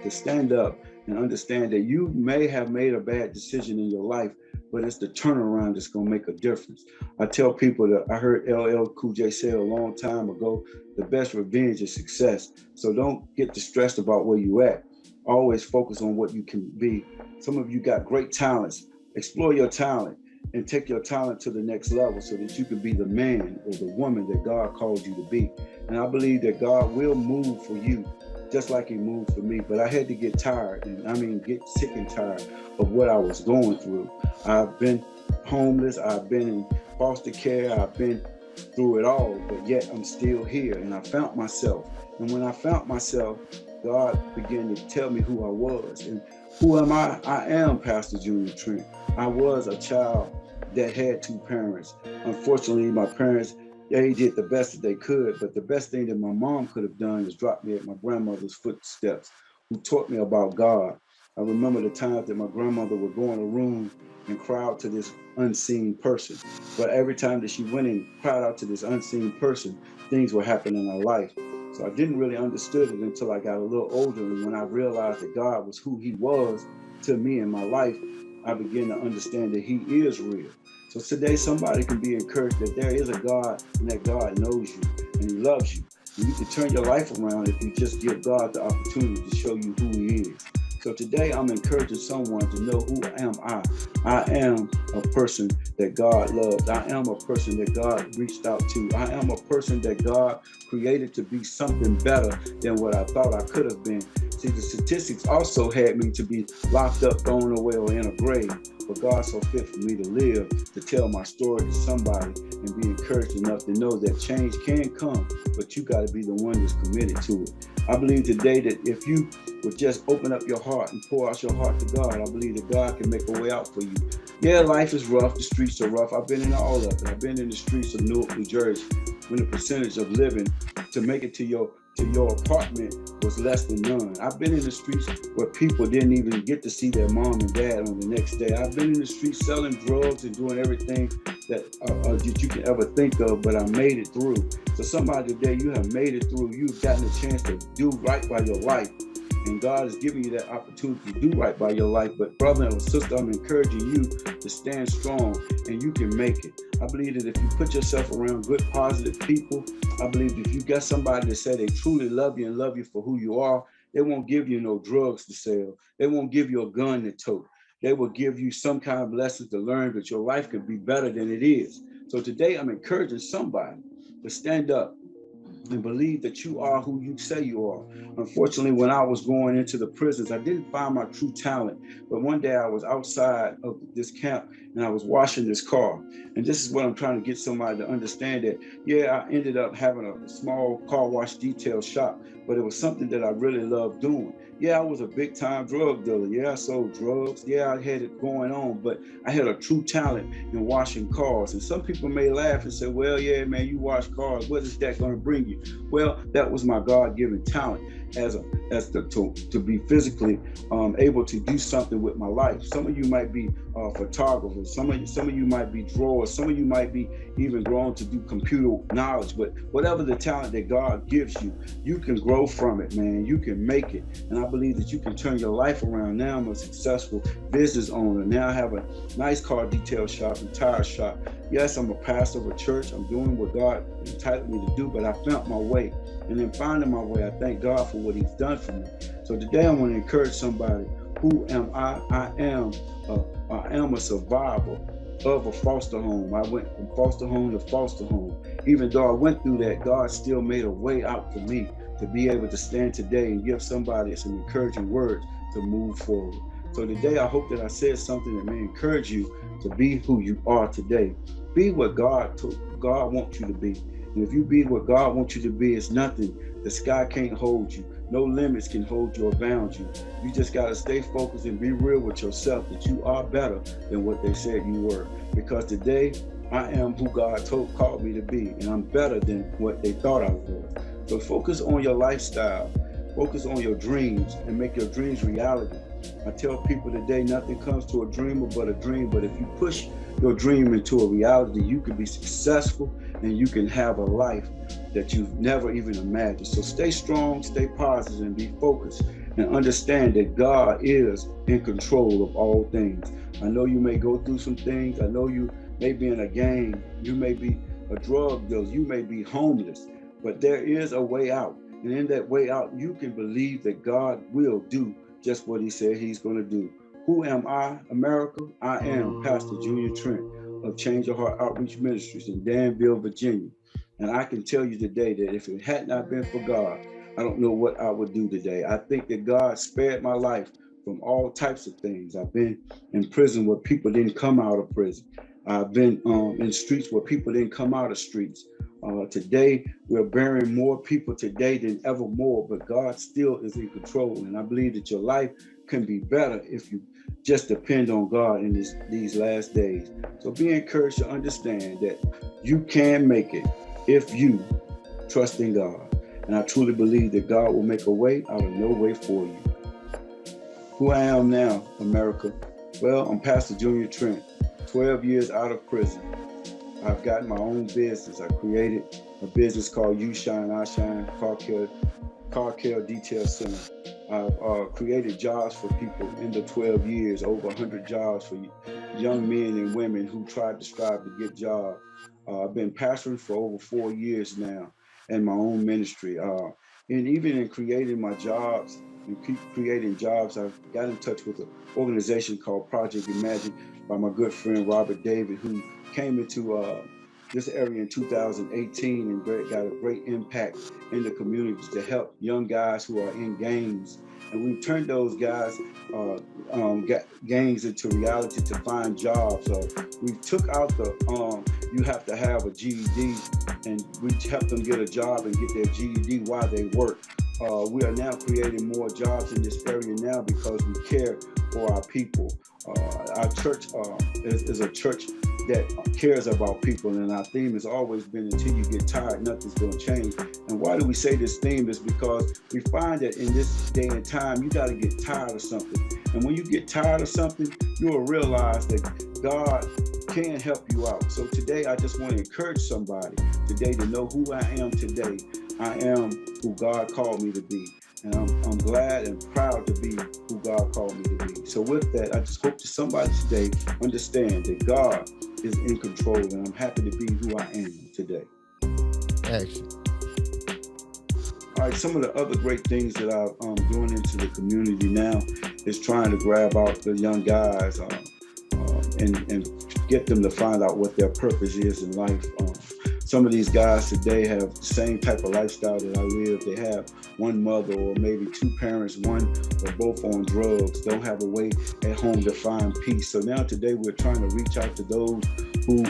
to stand up and understand that you may have made a bad decision in your life, but it's the turnaround that's going to make a difference. I tell people that I heard LL Cool J say a long time ago, the best revenge is success. So don't get distressed about where you at. Always focus on what you can be. Some of you got great talents. Explore your talent and take your talent to the next level so that you can be the man or the woman that God called you to be. And I believe that God will move for you just like He moved for me. But I had to get tired, and get sick and tired of what I was going through. I've been homeless, I've been in foster care, I've been through it all, but yet I'm still here, and I found myself. And when I found myself, God began to tell me who I was. And who am I? I am Pastor Junior Trent. I was a child that had two parents. Unfortunately, my parents, they did the best that they could, but the best thing that my mom could have done is drop me at my grandmother's footsteps, who taught me about God. I remember the times that my grandmother would go in a room and cry out to this unseen person. But every time that she went and cried out to this unseen person, things were happening in her life. So I didn't really understand it until I got a little older, and when I realized that God was who He was to me in my life, I began to understand that He is real. So today somebody can be encouraged that there is a God, and that God knows you and He loves you. And you can turn your life around if you just give God the opportunity to show you who He is. So today I'm encouraging someone to know, who am I? I am a person that God loves. I am a person that God reached out to. I am a person that God created to be something better than what I thought I could have been. See, the statistics also had me to be locked up, thrown away, or in a grave. But God saw fit for me to live, to tell my story to somebody and be encouraged enough to know that change can come, but you got to be the one that's committed to it. I believe today that if you would just open up your heart and pour out your heart to God, I believe that God can make a way out for you. Yeah, life is rough. The streets are rough. I've been in all of it. I've been in the streets of Newark, New Jersey, when the percentage of living to make it to your apartment was less than none. I've been in the streets where people didn't even get to see their mom and dad on the next day. I've been in the streets selling drugs and doing everything that you can ever think of, but I made it through. So somebody today, you have made it through. You've gotten a chance to do right by your life. And God is giving you that opportunity to do right by your life. But brother and sister, I'm encouraging you to stand strong, and you can make it. I believe that if you put yourself around good, positive people, I believe if you got somebody that say they truly love you and love you for who you are, they won't give you no drugs to sell. They won't give you a gun to tote. They will give you some kind of lesson to learn that your life can be better than it is. So today I'm encouraging somebody to stand up and believe that you are who you say you are. Unfortunately, when I was going into the prisons, I didn't find my true talent. But one day I was outside of this camp and I was washing this car. And this is what I'm trying to get somebody to understand, that, yeah, I ended up having a small car wash detail shop, but it was something that I really loved doing. Yeah, I was a big time drug dealer. Yeah, I sold drugs. Yeah, I had it going on, but I had a true talent in washing cars. And some people may laugh and say, well, yeah, man, you wash cars. What is that going to bring you? Well, that was my God-given talent to be physically able to do something with my life. Some of you might be photographers. Some of you might be drawers. Some of you might be even grown to do computer knowledge. But whatever the talent that God gives you, you can grow from it, man. You can make it. And I believe that you can turn your life around. Now I'm a successful business owner. Now I have a nice car detail shop and tire shop. Yes, I'm a pastor of a church. I'm doing what God entitled me to do, but I found my way. And in finding my way, I thank God for what He's done for me. So today I want to encourage somebody. Who am I? I am a survivor of a foster home. I went from foster home to foster home. Even though I went through that, God still made a way out for me to be able to stand today and give somebody some encouraging words to move forward. So today I hope that I said something that may encourage you to be who you are today. Be what God wants you to be. And if you be what God wants you to be, it's nothing. The sky can't hold you. No limits can hold you or bound you. You just got to stay focused and be real with yourself that you are better than what they said you were. Because today, I am who God called me to be, and I'm better than what they thought I was. So focus on your lifestyle, focus on your dreams, and make your dreams reality. I tell people today, nothing comes to a dreamer but a dream. But if you push your dream into a reality, you can be successful and you can have a life that you've never even imagined. So stay strong, stay positive, and be focused, and understand that God is in control of all things. I know you may go through some things. I know you may be in a gang. You may be a drug dealer. You may be homeless. But there is a way out. And in that way out, you can believe that God will do just what he said he's going to do. Who am I, America? I am Pastor Junior Trent of Change Your Heart Outreach Ministries in Danville, Virginia. And I can tell you today that if it had not been for God, I don't know what I would do today. I think that God spared my life from all types of things. I've been in prison where people didn't come out of prison. I've been in streets where people didn't come out of streets. Today, we're burying more people today than ever more, but God still is in control. And I believe that your life can be better if you just depend on God in these last days. So be encouraged to understand that you can make it if you trust in God. And I truly believe that God will make a way out of no way for you. Who I am now, America? Well, I'm Pastor Junior Trent, 12 years out of prison. I've got my own business. I created a business called You Shine, I Shine, car care detail center. I've created jobs for people in the 12 years, over 100 jobs for young men and women who tried to strive to get jobs. I've been pastoring for over 4 years now in my own ministry. And even in creating my jobs and keep creating jobs, I've got in touch with an organization called Project Imagine by my good friend Robert David, who came into this area in 2018 and got a great impact in the communities to help young guys who are in gangs. And we've turned those guys, gangs into reality to find jobs. We took out the, you have to have a GED, and we helped them get a job and get their GED while they work. We are now creating more jobs in this area now because we care for our people. Our church is a church that cares about people, and our theme has always been, until you get tired, nothing's going to change. And why do we say this theme? Is because we find that in this day and time, you got to get tired of something. And when you get tired of something, you will realize that God can help you out. So today, I just want to encourage somebody today to know who I am today. I am who God called me to be. And I'm glad and proud to be who God called me to be. So with that, I just hope that somebody today understand that God is in control, and I'm happy to be who I am today. Action. All right, some of the other great things that I'm doing into the community now is trying to grab out the young guys and get them to find out what their purpose is in life. Some of these guys today have the same type of lifestyle that I live. They have one mother or maybe two parents, one or both on drugs, don't have a way at home to find peace. So now today we're trying to reach out to those who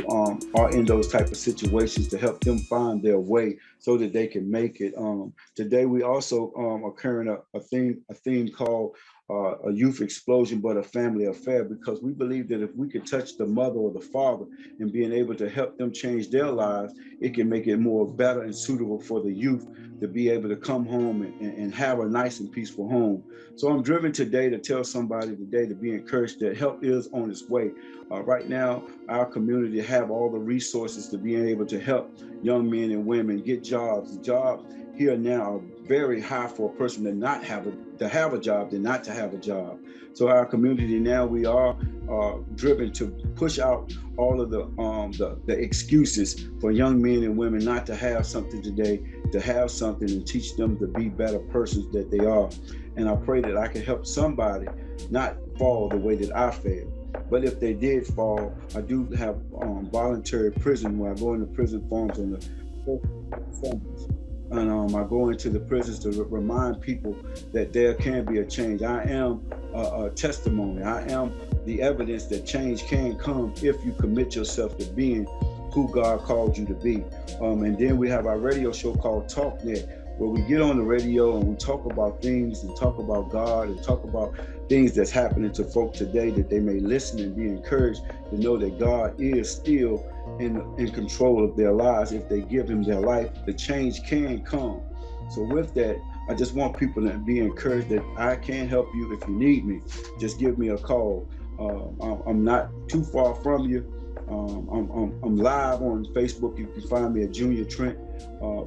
are in those type of situations to help them find their way so that they can make it. Today we also are carrying a theme called a youth explosion, but a family affair, because we believe that if we could touch the mother or the father and being able to help them change their lives, it can make it more better and suitable for the youth to be able to come home and have a nice and peaceful home. So I'm driven today to tell somebody today to be encouraged that help is on its way. Right now, our community have all the resources to be able to help young men and women get jobs. The jobs here now are very high for a person to not have a job than not to have a job. So our community now, we are driven to push out all of the excuses for young men and women not to have something today to have something and teach them to be better persons that they are. And I pray that I can help somebody not fall the way that I failed. But if they did fall, I do have voluntary prison where I go into prison forums on the and I go into the prisons to remind people that there can be a change. I am a testimony. I am the evidence that change can come if you commit yourself to being who God called you to be. And then we have our radio show called TalkNet, where we get on the radio and we talk about things and talk about God and talk about things that's happening to folk today, that they may listen and be encouraged to know that God is still in control of their lives. If they give him their life, the change can come. So with that, I just want people to be encouraged that I can help you if you need me. Just give me a call. I'm not too far from you. I'm live on Facebook. You can find me at Junior Trent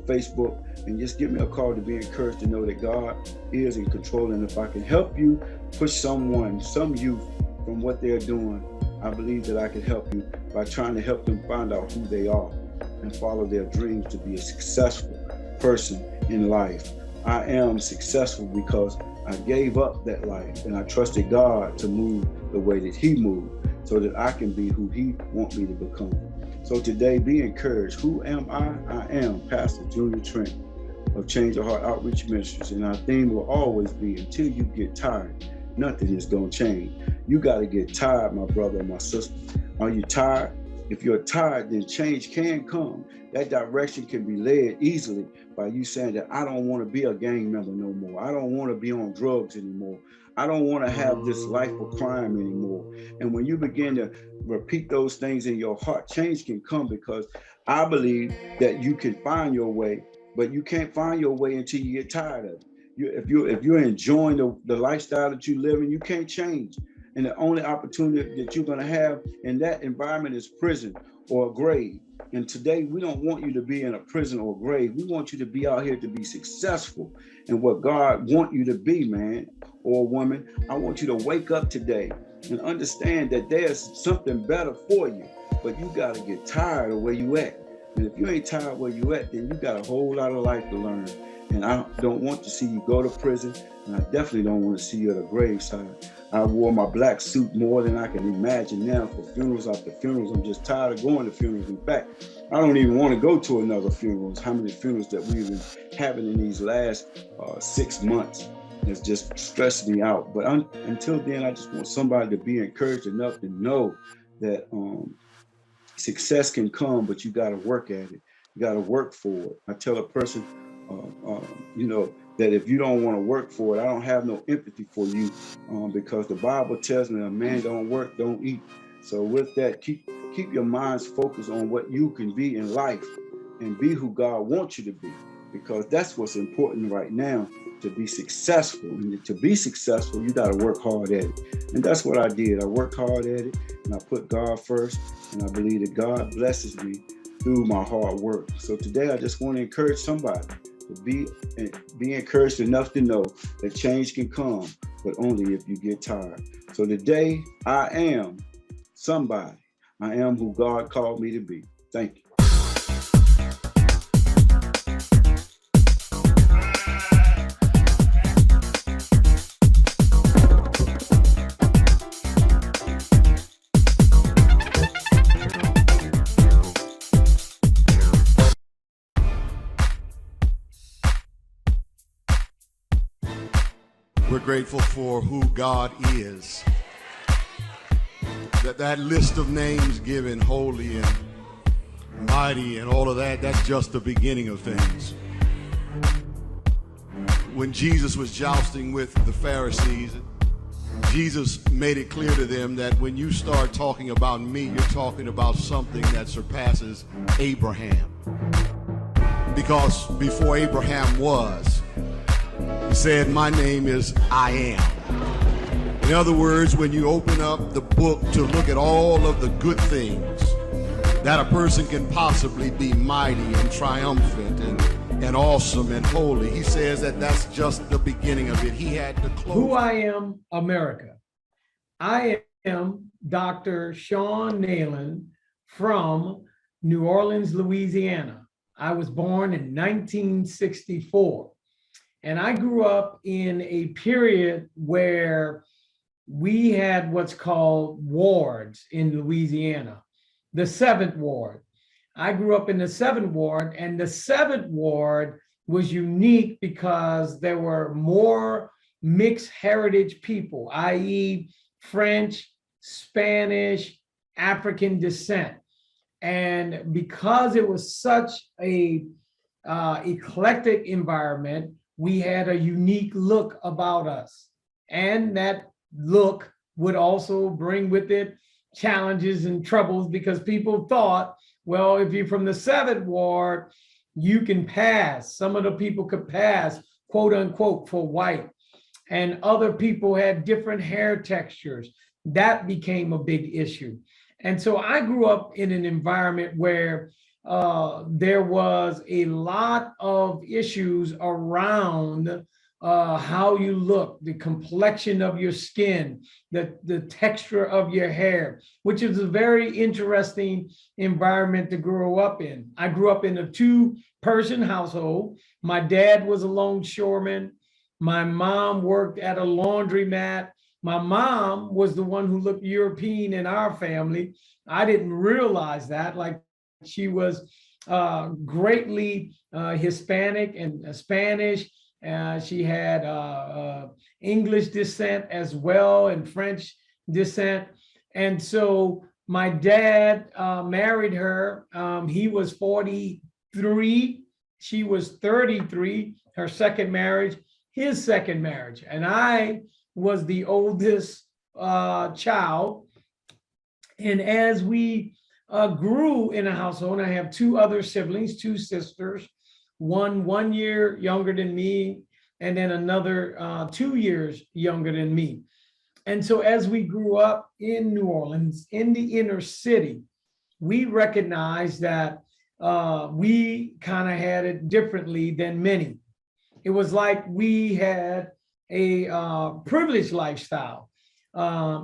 Facebook, and just give me a call to be encouraged to know that God is in control. And if I can help you push some youth from what they're doing, I believe that I can help you by trying to help them find out who they are and follow their dreams to be a successful person in life. I am successful because I gave up that life and I trusted God to move the way that he moved so that I can be who he wants me to become. So today, be encouraged. Who am I? I am Pastor Junior Trent of Change Your Heart Outreach Ministries. And our theme will always be, until you get tired, nothing is going to change. You got to get tired, my brother and my sister. Are you tired? If you're tired, then change can come. That direction can be led easily by you saying that I don't want to be a gang member no more. I don't want to be on drugs anymore. I don't want to have this life of crime anymore. And when you begin to repeat those things in your heart, change can come, because I believe that you can find your way, but you can't find your way until you get tired of it. If you're enjoying the lifestyle that you live in, you can't change. And the only opportunity that you're going to have in that environment is prison or a grave. And today, we don't want you to be in a prison or a grave. We want you to be out here to be successful in what God wants you to be, man or woman. I want you to wake up today and understand that there's something better for you, but you got to get tired of where you at. And if you ain't tired where you at, then you got a whole lot of life to learn. And I don't want to see you go to prison, and I definitely don't want to see you at a graveside. I wore my black suit more than I can imagine now for funerals after funerals. I'm just tired of going to funerals. In fact, I don't even want to go to another funeral. How many funerals that we've been having in these last 6 months has just stressed me out. But until then, I just want somebody to be encouraged enough to know that success can come, but you got to work at it. You got to work for it. I tell a person, that if you don't want to work for it, I don't have no empathy for you, because the Bible tells me a man don't work, don't eat. So with that, keep your minds focused on what you can be in life and be who God wants you to be, because that's what's important right now, to be successful. And to be successful, you got to work hard at it. And that's what I did. I worked hard at it, and I put God first, and I believe that God blesses me through my hard work. So today, I just want to encourage somebody to be encouraged enough to know that change can come, but only if you get tired. So today, I am somebody. I am who God called me to be. Thank you. We're grateful for who God is. That list of names given, holy and mighty and all of that, that's just the beginning of things. When Jesus was jousting with the Pharisees, Jesus made it clear to them that when you start talking about me, you're talking about something that surpasses Abraham. Because before Abraham was, he said, my name is I am. In other words, when you open up the book to look at all of the good things that a person can possibly be, mighty and triumphant and awesome and holy, he says that that's just the beginning of it. He had to close. Who I am, America. I am Dr. Shon from New Orleans, Louisiana. I was born in 1964. And I grew up in a period where we had what's called wards in Louisiana, the Seventh Ward. I grew up in the Seventh Ward, and the Seventh Ward was unique because there were more mixed heritage people, i.e., French, Spanish, African descent. And because it was such a eclectic environment, we had a unique look about us. And that look would also bring with it challenges and troubles because people thought, well, if you're from the Seventh Ward, you can pass. Some of the people could pass, quote unquote, for white. And other people had different hair textures. That became a big issue. And so I grew up in an environment where there was a lot of issues around how you look, the complexion of your skin, the texture of your hair, which is a very interesting environment to grow up in. I grew up in a two-person household. My dad was a longshoreman. My mom worked at a laundromat. My mom was the one who looked European in our family. I didn't realize that, like she was greatly Hispanic and Spanish. She had English descent as well and French descent. And so my dad married her. He was 43. She was 33, her second marriage, his second marriage. And I was the oldest child. And as we grew in a household, I have two other siblings, two sisters, one year younger than me, and then another 2 years younger than me. And so as we grew up in New Orleans, in the inner city, we recognized that we kind of had it differently than many. It was like we had a privileged lifestyle,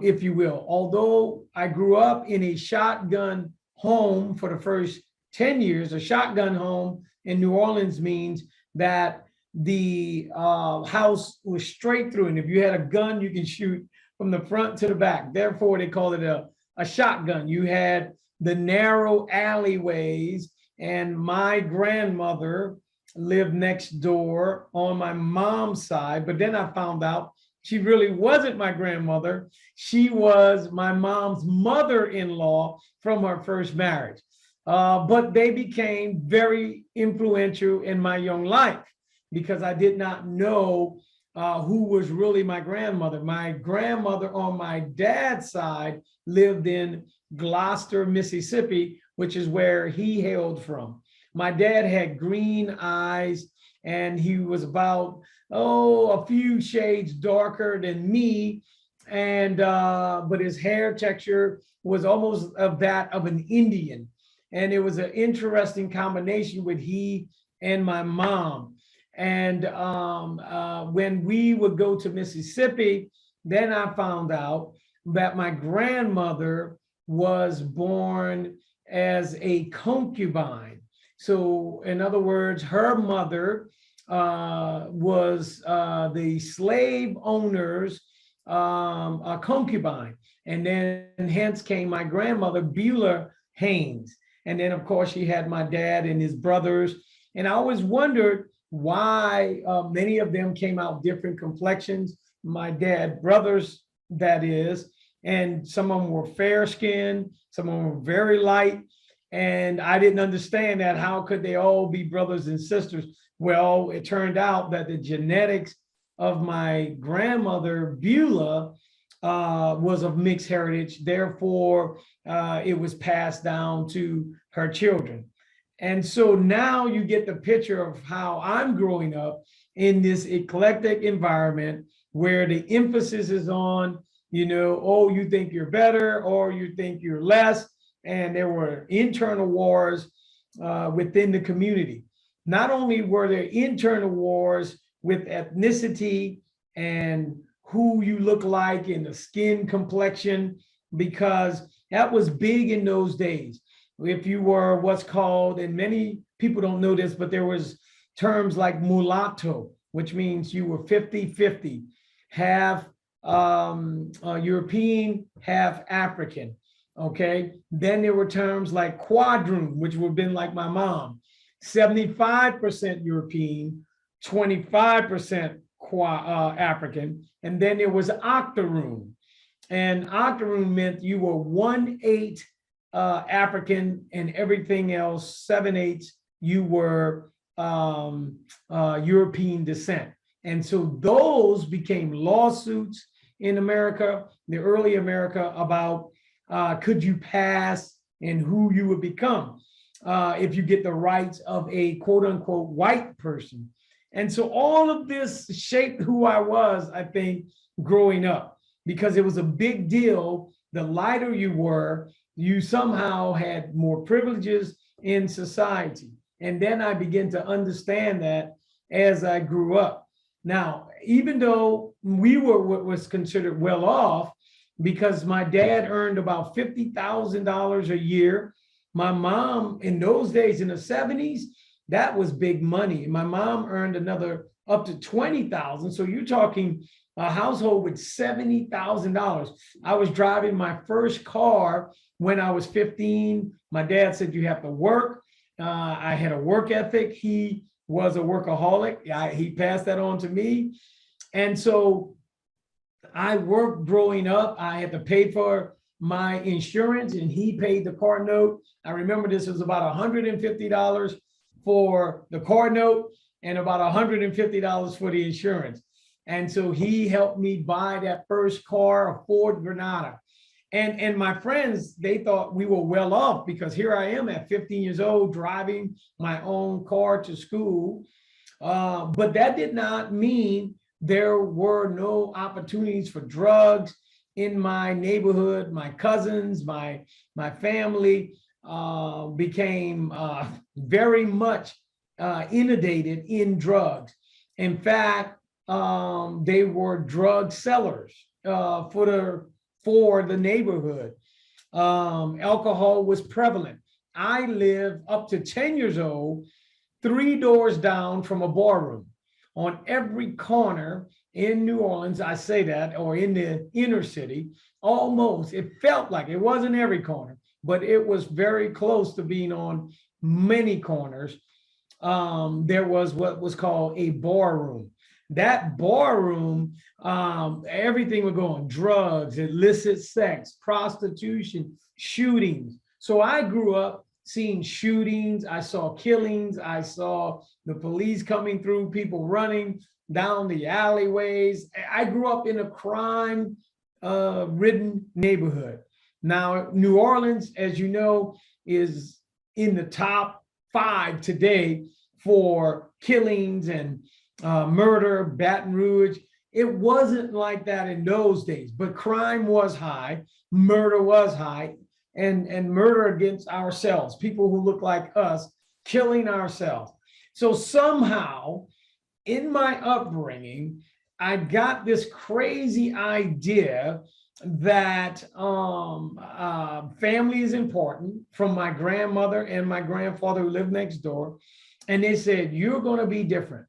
if you will. Although I grew up in a shotgun home for the first 10 years, a shotgun home in New Orleans means that the house was straight through. And if you had a gun, you can shoot from the front to the back. Therefore, they call it a shotgun. You had the narrow alleyways, and my grandmother lived next door on my mom's side. But then I found out she really wasn't my grandmother. She was my mom's mother-in-law from her first marriage. But they became very influential in my young life because I did not know who was really my grandmother. My grandmother on my dad's side lived in Gloucester, Mississippi, which is where he hailed from. My dad had green eyes, and he was about, a few shades darker than me. And but his hair texture was almost of that of an Indian. And it was an interesting combination with he and my mom. And when we would go to Mississippi, then I found out that my grandmother was born as a concubine. So in other words, her mother was the slave owner's a concubine. And then hence came my grandmother, Beulah Haynes. And then, of course, she had my dad and his brothers. And I always wondered why many of them came out different complexions. My dad, brothers, that is, and some of them were fair skinned, some of them were very light. And I didn't understand that. How could they all be brothers and sisters? Well, it turned out that the genetics of my grandmother, Beulah, was of mixed heritage. Therefore, it was passed down to her children. And so now you get the picture of how I'm growing up in this eclectic environment where the emphasis is on, you think you're better or you think you're less. And there were internal wars within the community. Not only were there internal wars with ethnicity and who you look like and the skin complexion, because that was big in those days. If you were what's called, and many people don't know this, but there was terms like mulatto, which means you were 50-50, half European, half African. Okay. Then there were terms like quadroon, which would have been like my mom, 75% European, 25% African. And then there was octoroon. And octoroon meant you were 1/8 African and everything else, 7/8 you were European descent. And so those became lawsuits in America, the early America, about could you pass and who you would become if you get the rights of a quote unquote white person. And so all of this shaped who I was, I think, growing up, because it was a big deal. The lighter you were, you somehow had more privileges in society. And then I began to understand that as I grew up. Now, even though we were what was considered well off, because my dad earned about $50,000 a year. My mom, in those days, in the 70s, that was big money. My mom earned another up to $20,000. So you're talking a household with $70,000. I was driving my first car when I was 15. My dad said, you have to work. I had a work ethic. He was a workaholic. He passed that on to me. And so I worked growing up. I had to pay for my insurance and he paid the car note. I remember this was about $150 for the car note and about $150 for the insurance. And so he helped me buy that first car, a Ford Granada. And my friends, they thought we were well off because here I am at 15 years old, driving my own car to school. But that did not mean there were no opportunities for drugs in my neighborhood. My cousins, my family became very much inundated in drugs. In fact, they were drug sellers for the neighborhood. Alcohol was prevalent. I lived up to 10 years old, 3 doors down from a barroom. On every corner in New Orleans, I say that, or in the inner city, almost, it felt like, it wasn't every corner, but it was very close to being on many corners. There was what was called a barroom. That barroom, everything would go on: drugs, illicit sex, prostitution, shootings. So I grew up seeing shootings. I saw killings. I saw the police coming through, people running down the alleyways. I grew up in a crime ridden neighborhood. Now, New Orleans, as you know, is in the top 5 today for killings and murder. Baton Rouge. It wasn't like that in those days, but crime was high, murder was high, and murder against ourselves, people who look like us, killing ourselves. So somehow in my upbringing, I got this crazy idea that family is important, from my grandmother and my grandfather who lived next door. And they said, you're going to be different.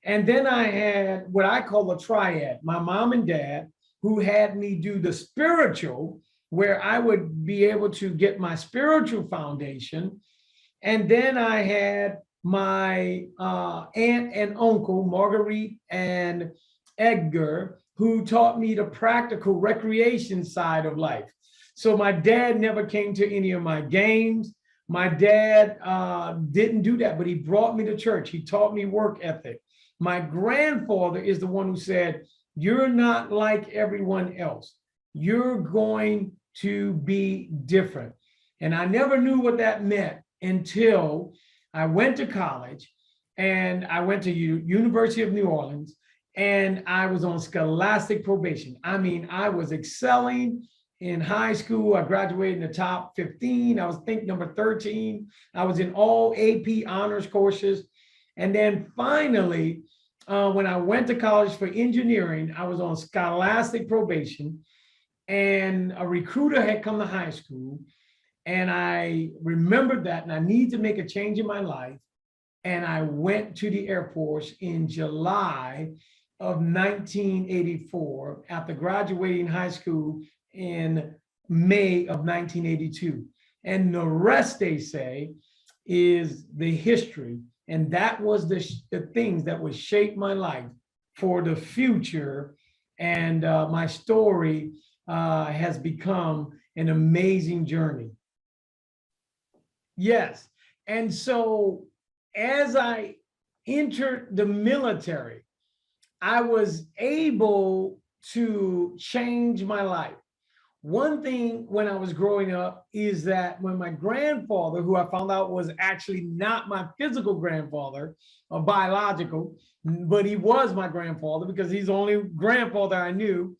And then I had what I call a triad, my mom and dad, who had me do the spiritual, where I would be able to get my spiritual foundation. And then I had my aunt and uncle, Marguerite and Edgar, who taught me the practical recreation side of life. So my dad never came to any of my games. My dad didn't do that, but he brought me to church. He taught me work ethic. My grandfather is the one who said, you're not like everyone else. You're going to be different. And I never knew what that meant until I went to college, and I went to University of New Orleans, and I was on scholastic probation. I mean, I was excelling in high school. I graduated in the top 15. I was, I think, number 13. I was in all AP honors courses. And then finally, when I went to college for engineering, I was on scholastic probation, and a recruiter had come to high school. And I remembered that, and I need to make a change in my life. and I went to the Air Force in July of 1984 after graduating high school in May of 1982. And the rest, they say, is the history. And that was the things that would shape my life for the future. And my story has become an amazing journey. Yes. And so as I entered the military, I was able to change my life. One thing when I was growing up is that when my grandfather, who I found out was actually not my physical grandfather or biological, but he was my grandfather because he's the only grandfather I knew.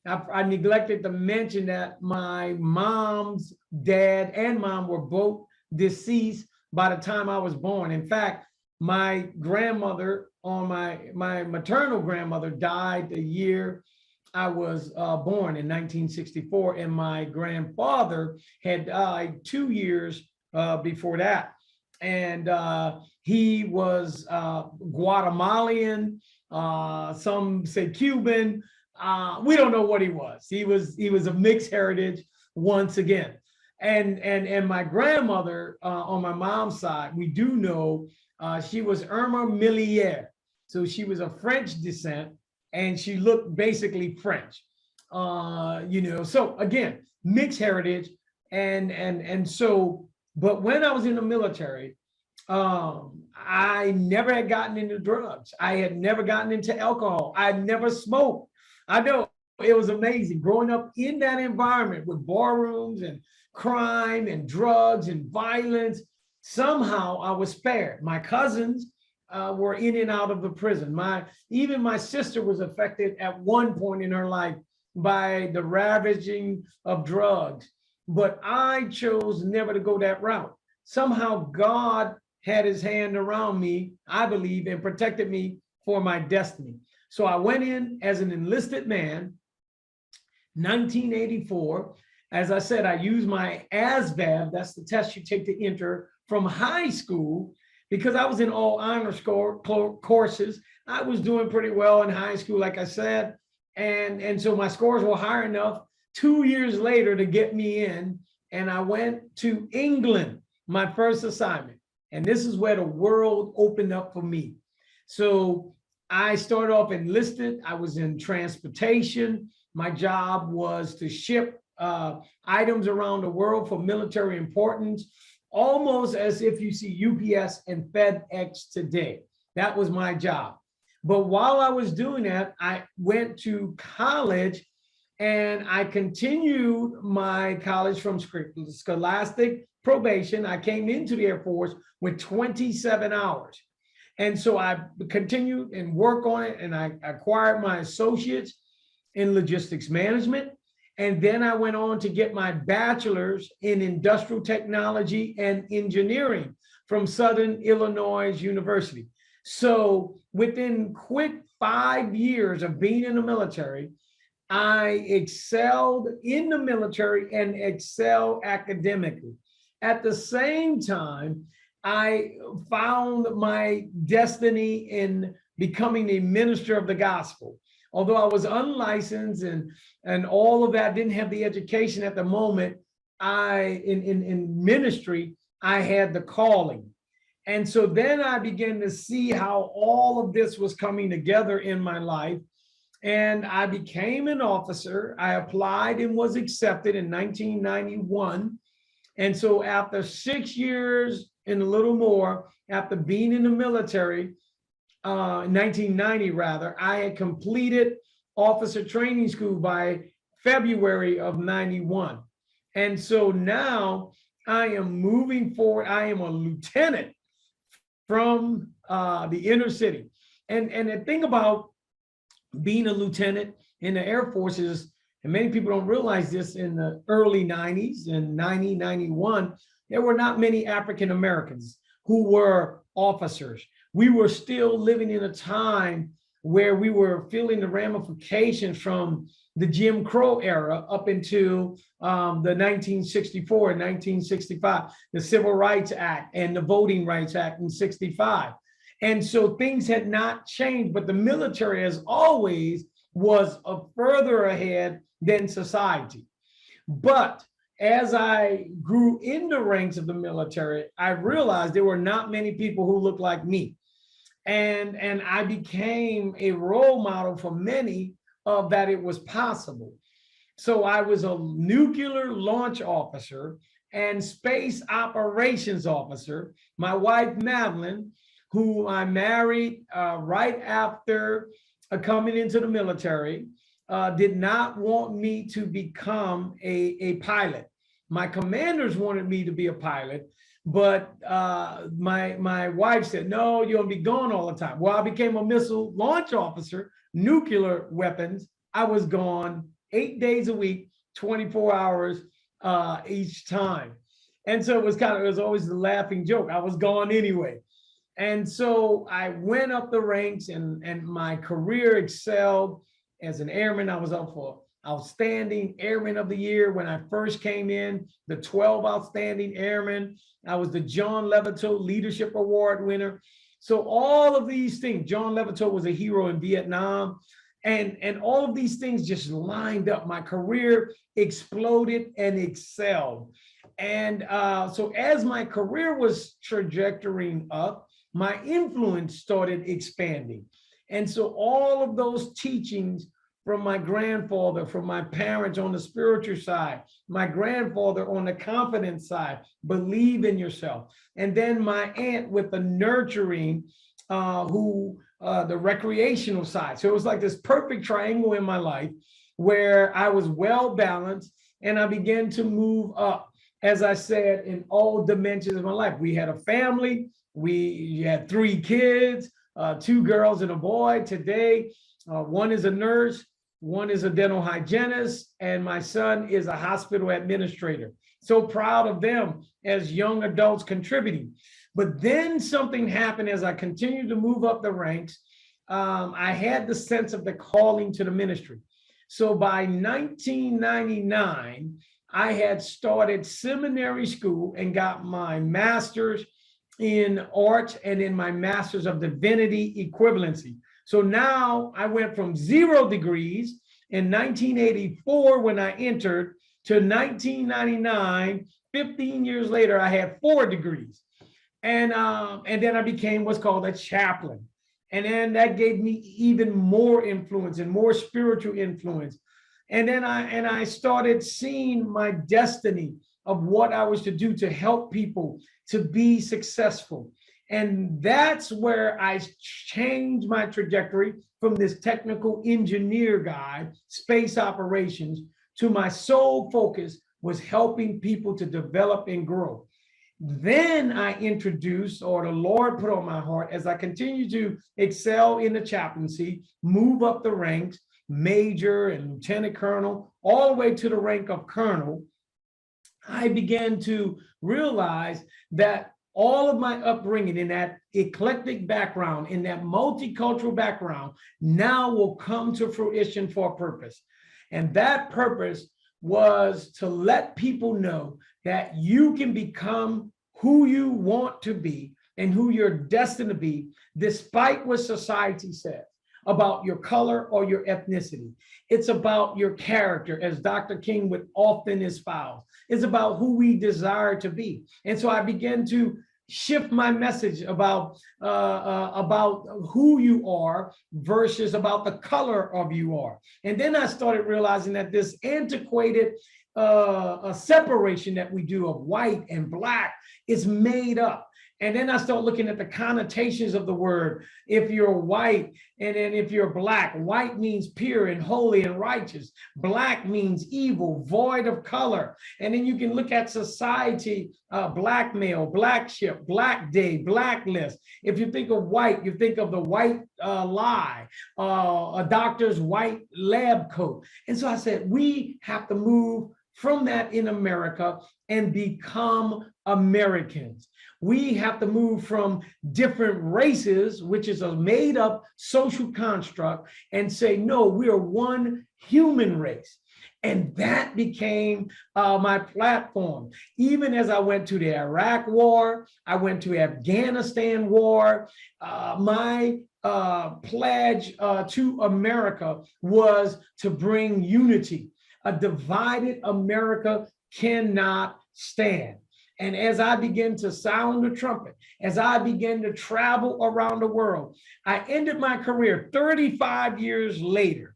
I neglected to mention that my mom's dad and mom were both deceased by the time I was born. In fact, my grandmother on my maternal grandmother died the year I was born in 1964, and my grandfather had died 2 years before that. And he was Guatemalan, some say Cuban. We don't know what he was. He was a mixed heritage once again. And my grandmother on my mom's side, we do know she was Irma Millier. So she was of French descent, and she looked basically French. So again, mixed heritage. And so, but when I was in the military, I never had gotten into drugs. I had never gotten into alcohol. I had never smoked. I know it was amazing growing up in that environment with barrooms and crime and drugs and violence. Somehow I was spared. My cousins were in and out of the prison. Even my sister was affected at one point in her life by the ravaging of drugs, but I chose never to go that route. Somehow God had his hand around me, I believe, and protected me for my destiny. So I went in as an enlisted man, 1984. As I said, I used my ASVAB, that's the test you take to enter, from high school, because I was in all honor courses. I was doing pretty well in high school, like I said. And so my scores were high enough 2 years later to get me in. And I went to England, my first assignment. And this is where the world opened up for me. So I started off enlisted. I was in transportation. My job was to ship items around the world for military importance, almost as if you see UPS and FedEx today. That was my job. But while I was doing that, I went to college, and I continued my college from scholastic probation. I came into the Air Force with 27 hours. And so I continued and worked on it, and I acquired my associates in logistics management. And then I went on to get my bachelor's in industrial technology and engineering from Southern Illinois University. So within quick 5 years of being in the military, I excelled in the military and excelled academically. At the same time, I found my destiny in becoming a minister of the gospel. Although I was unlicensed and all of that, didn't have the education at the moment, in ministry, I had the calling. And so then I began to see how all of this was coming together in my life. And I became an officer. I applied and was accepted in 1991. And so after 6 years and a little more, after being in the military, 1990 rather, I had completed officer training school by February of 91. And so now I am moving forward. I am a lieutenant from the inner city. And the thing about being a lieutenant in the Air Force is, and many people don't realize this, in the early 90s, in 90, 91, there were not many African Americans who were officers. We were still living in a time where we were feeling the ramifications from the Jim Crow era up into the 1964 and 1965, the Civil Rights Act and the Voting Rights Act in 65. And so things had not changed, but the military, as always, was further ahead than society. But as I grew in the ranks of the military, I realized there were not many people who looked like me. And I became a role model for many of that it was possible. So I was a nuclear launch officer and space operations officer. My wife, Madeline, who I married right after coming into the military, did not want me to become a pilot. My commanders wanted me to be a pilot, but my wife said, no, you'll be gone all the time. Well, I became a missile launch officer, nuclear weapons. I was gone 8 days a week, 24 hours each time. And so it was always the laughing joke. I was gone anyway. And so I went up the ranks and my career excelled as an airman. I was up for Outstanding Airman of the Year when I first came in, the 12 Outstanding Airmen. I was the John Levitot Leadership Award winner. So all of these things, John Levitot was a hero in Vietnam. And all of these things just lined up. My career exploded and excelled. And so as my career was trajectorying up, my influence started expanding. And so all of those teachings from my grandfather, from my parents on the spiritual side, my grandfather on the confidence side, believe in yourself. And then my aunt with the nurturing, the recreational side. So it was like this perfect triangle in my life where I was well balanced and I began to move up, as I said, in all dimensions of my life. We had a family. We had 3 kids, 2 girls and a boy. Today, one is a nurse, one is a dental hygienist, and my son is a hospital administrator. So proud of them as young adults contributing. But then something happened as I continued to move up the ranks. I had the sense of the calling to the ministry. So by 1999, I had started seminary school and got my master's in arts and in my master's of divinity equivalency. So now I went from 0 degrees in 1984 when I entered to 1999, 15 years later, I had 4 degrees. And then I became what's called a chaplain. And then that gave me even more influence and more spiritual influence. And then I started seeing my destiny of what I was to do to help people to be successful. And that's where I changed my trajectory from this technical engineer guy, space operations, to my sole focus was helping people to develop and grow. Then I introduced, or the Lord put on my heart, as I continue to excel in the chaplaincy, move up the ranks, major and lieutenant colonel, all the way to the rank of colonel, I began to realize that all of my upbringing in that eclectic background, in that multicultural background, now will come to fruition for a purpose. And that purpose was to let people know that you can become who you want to be and who you're destined to be, despite what society says about your color or your ethnicity. It's about your character, as Dr. King would often espouse. It's about who we desire to be. And so I began to shift my message about who you are versus about the color of you are. And then I started realizing that this antiquated separation that we do of white and black is made up. And then I start looking at the connotations of the word. If you're white, and then if you're black, white means pure and holy and righteous. Black means evil, void of color. And then you can look at society, blackmail, black ship, black day, blacklist. If you think of white, you think of the white lie, a doctor's white lab coat. And so I said, we have to move from that in America and become Americans. We have to move from different races, which is a made up social construct, and say, no, we are one human race. And that became my platform. Even as I went to the Iraq War, I went to Afghanistan War, my pledge to America was to bring unity. A divided America cannot stand. And as I began to sound the trumpet, as I began to travel around the world, I ended my career 35 years later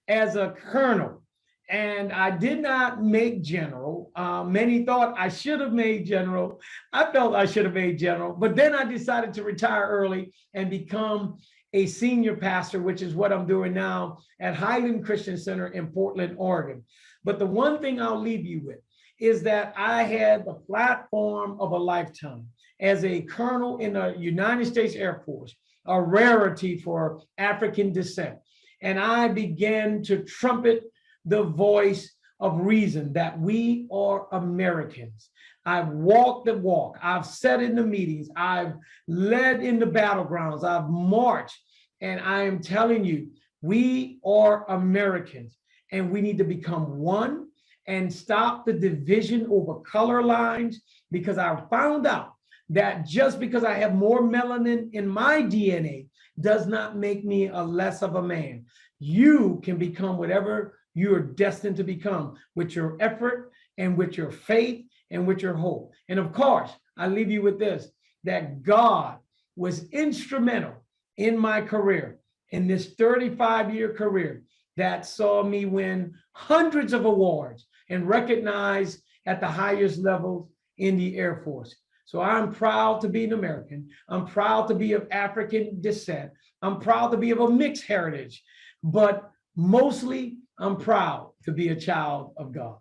as a colonel. And I did not make general. Many thought I should have made general. I felt I should have made general, but then I decided to retire early and become a senior pastor, which is what I'm doing now at Highland Christian Center in Portland, Oregon. But the one thing I'll leave you with is that I had the platform of a lifetime as a colonel in the United States Air Force, a rarity for African descent. And I began to trumpet the voice of reason that we are Americans. I've walked the walk. I've sat in the meetings. I've led in the battlegrounds. I've marched. And I am telling you, we are Americans, and we need to become one and stop the division over color lines, because I found out that just because I have more melanin in my DNA does not make me a less of a man. You can become whatever you are destined to become with your effort and with your faith and with your hope. And of course, I leave you with this, that God was instrumental in my career, in this 35-year career that saw me win hundreds of awards and recognized at the highest levels in the Air Force. So I'm proud to be an American. I'm proud to be of African descent. I'm proud to be of a mixed heritage, but mostly I'm proud to be a child of God.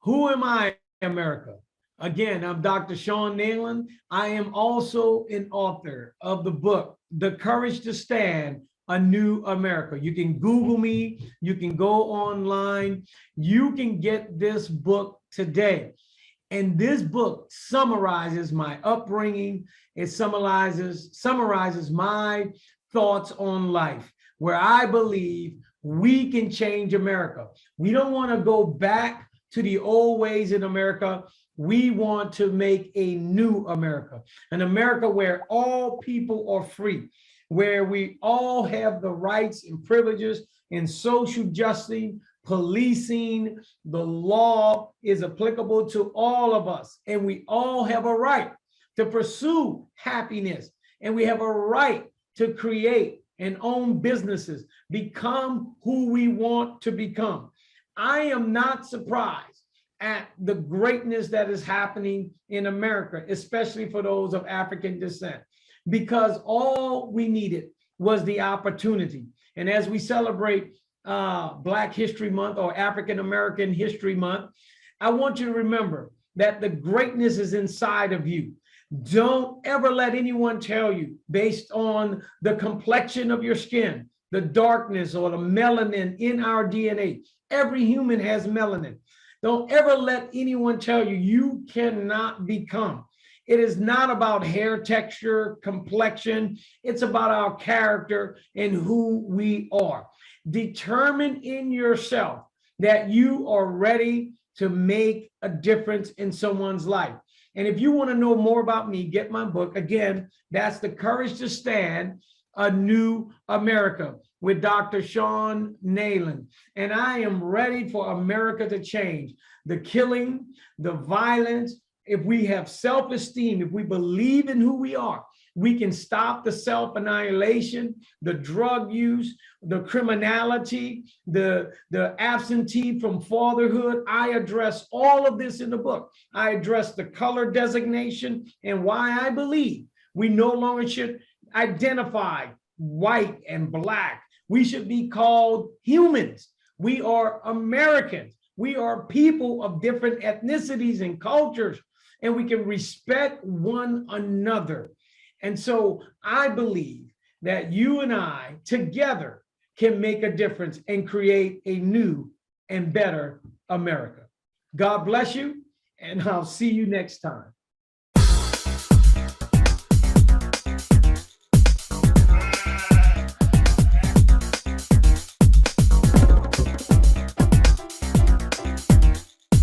Who am I, America? Again, I'm Dr. Shon Nayland. I am also an author of the book, The Courage to Stand, A New America. You can Google me, you can go online, you can get this book today. And this book summarizes my upbringing. It summarizes my thoughts on life, where I believe we can change America. We don't want to go back to the old ways in America. We want to make a new America, an America where all people are free, where we all have the rights and privileges in social justice, policing. The law is applicable to all of us, and we all have a right to pursue happiness, and we have a right to create and own businesses, become who we want to become. I am not surprised at the greatness that is happening in America, especially for those of African descent, because all we needed was the opportunity. And as we celebrate Black History Month or African American History Month, I want you to remember that the greatness is inside of you. Don't ever let anyone tell you, based on the complexion of your skin, the darkness or the melanin in our DNA. Every human has melanin. Don't ever let anyone tell you you cannot become. It is not about hair texture, complexion. It's about our character and who we are. Determine in yourself that you are ready to make a difference in someone's life. And if you want to know more about me, get my book. Again, that's The Courage to Stand, A New America, with Dr. Shon Nayland. And I am ready for America to change. The killing, the violence. If we have self-esteem, if we believe in who we are, we can stop the self-annihilation, the drug use, the criminality, the absentee from fatherhood. I address all of this in the book. I address the color designation and why I believe we no longer should identify white and Black. We should be called humans. We are Americans. We are people of different ethnicities and cultures, and we can respect one another. And so I believe that you and I together can make a difference and create a new and better America. God bless you, and I'll see you next time.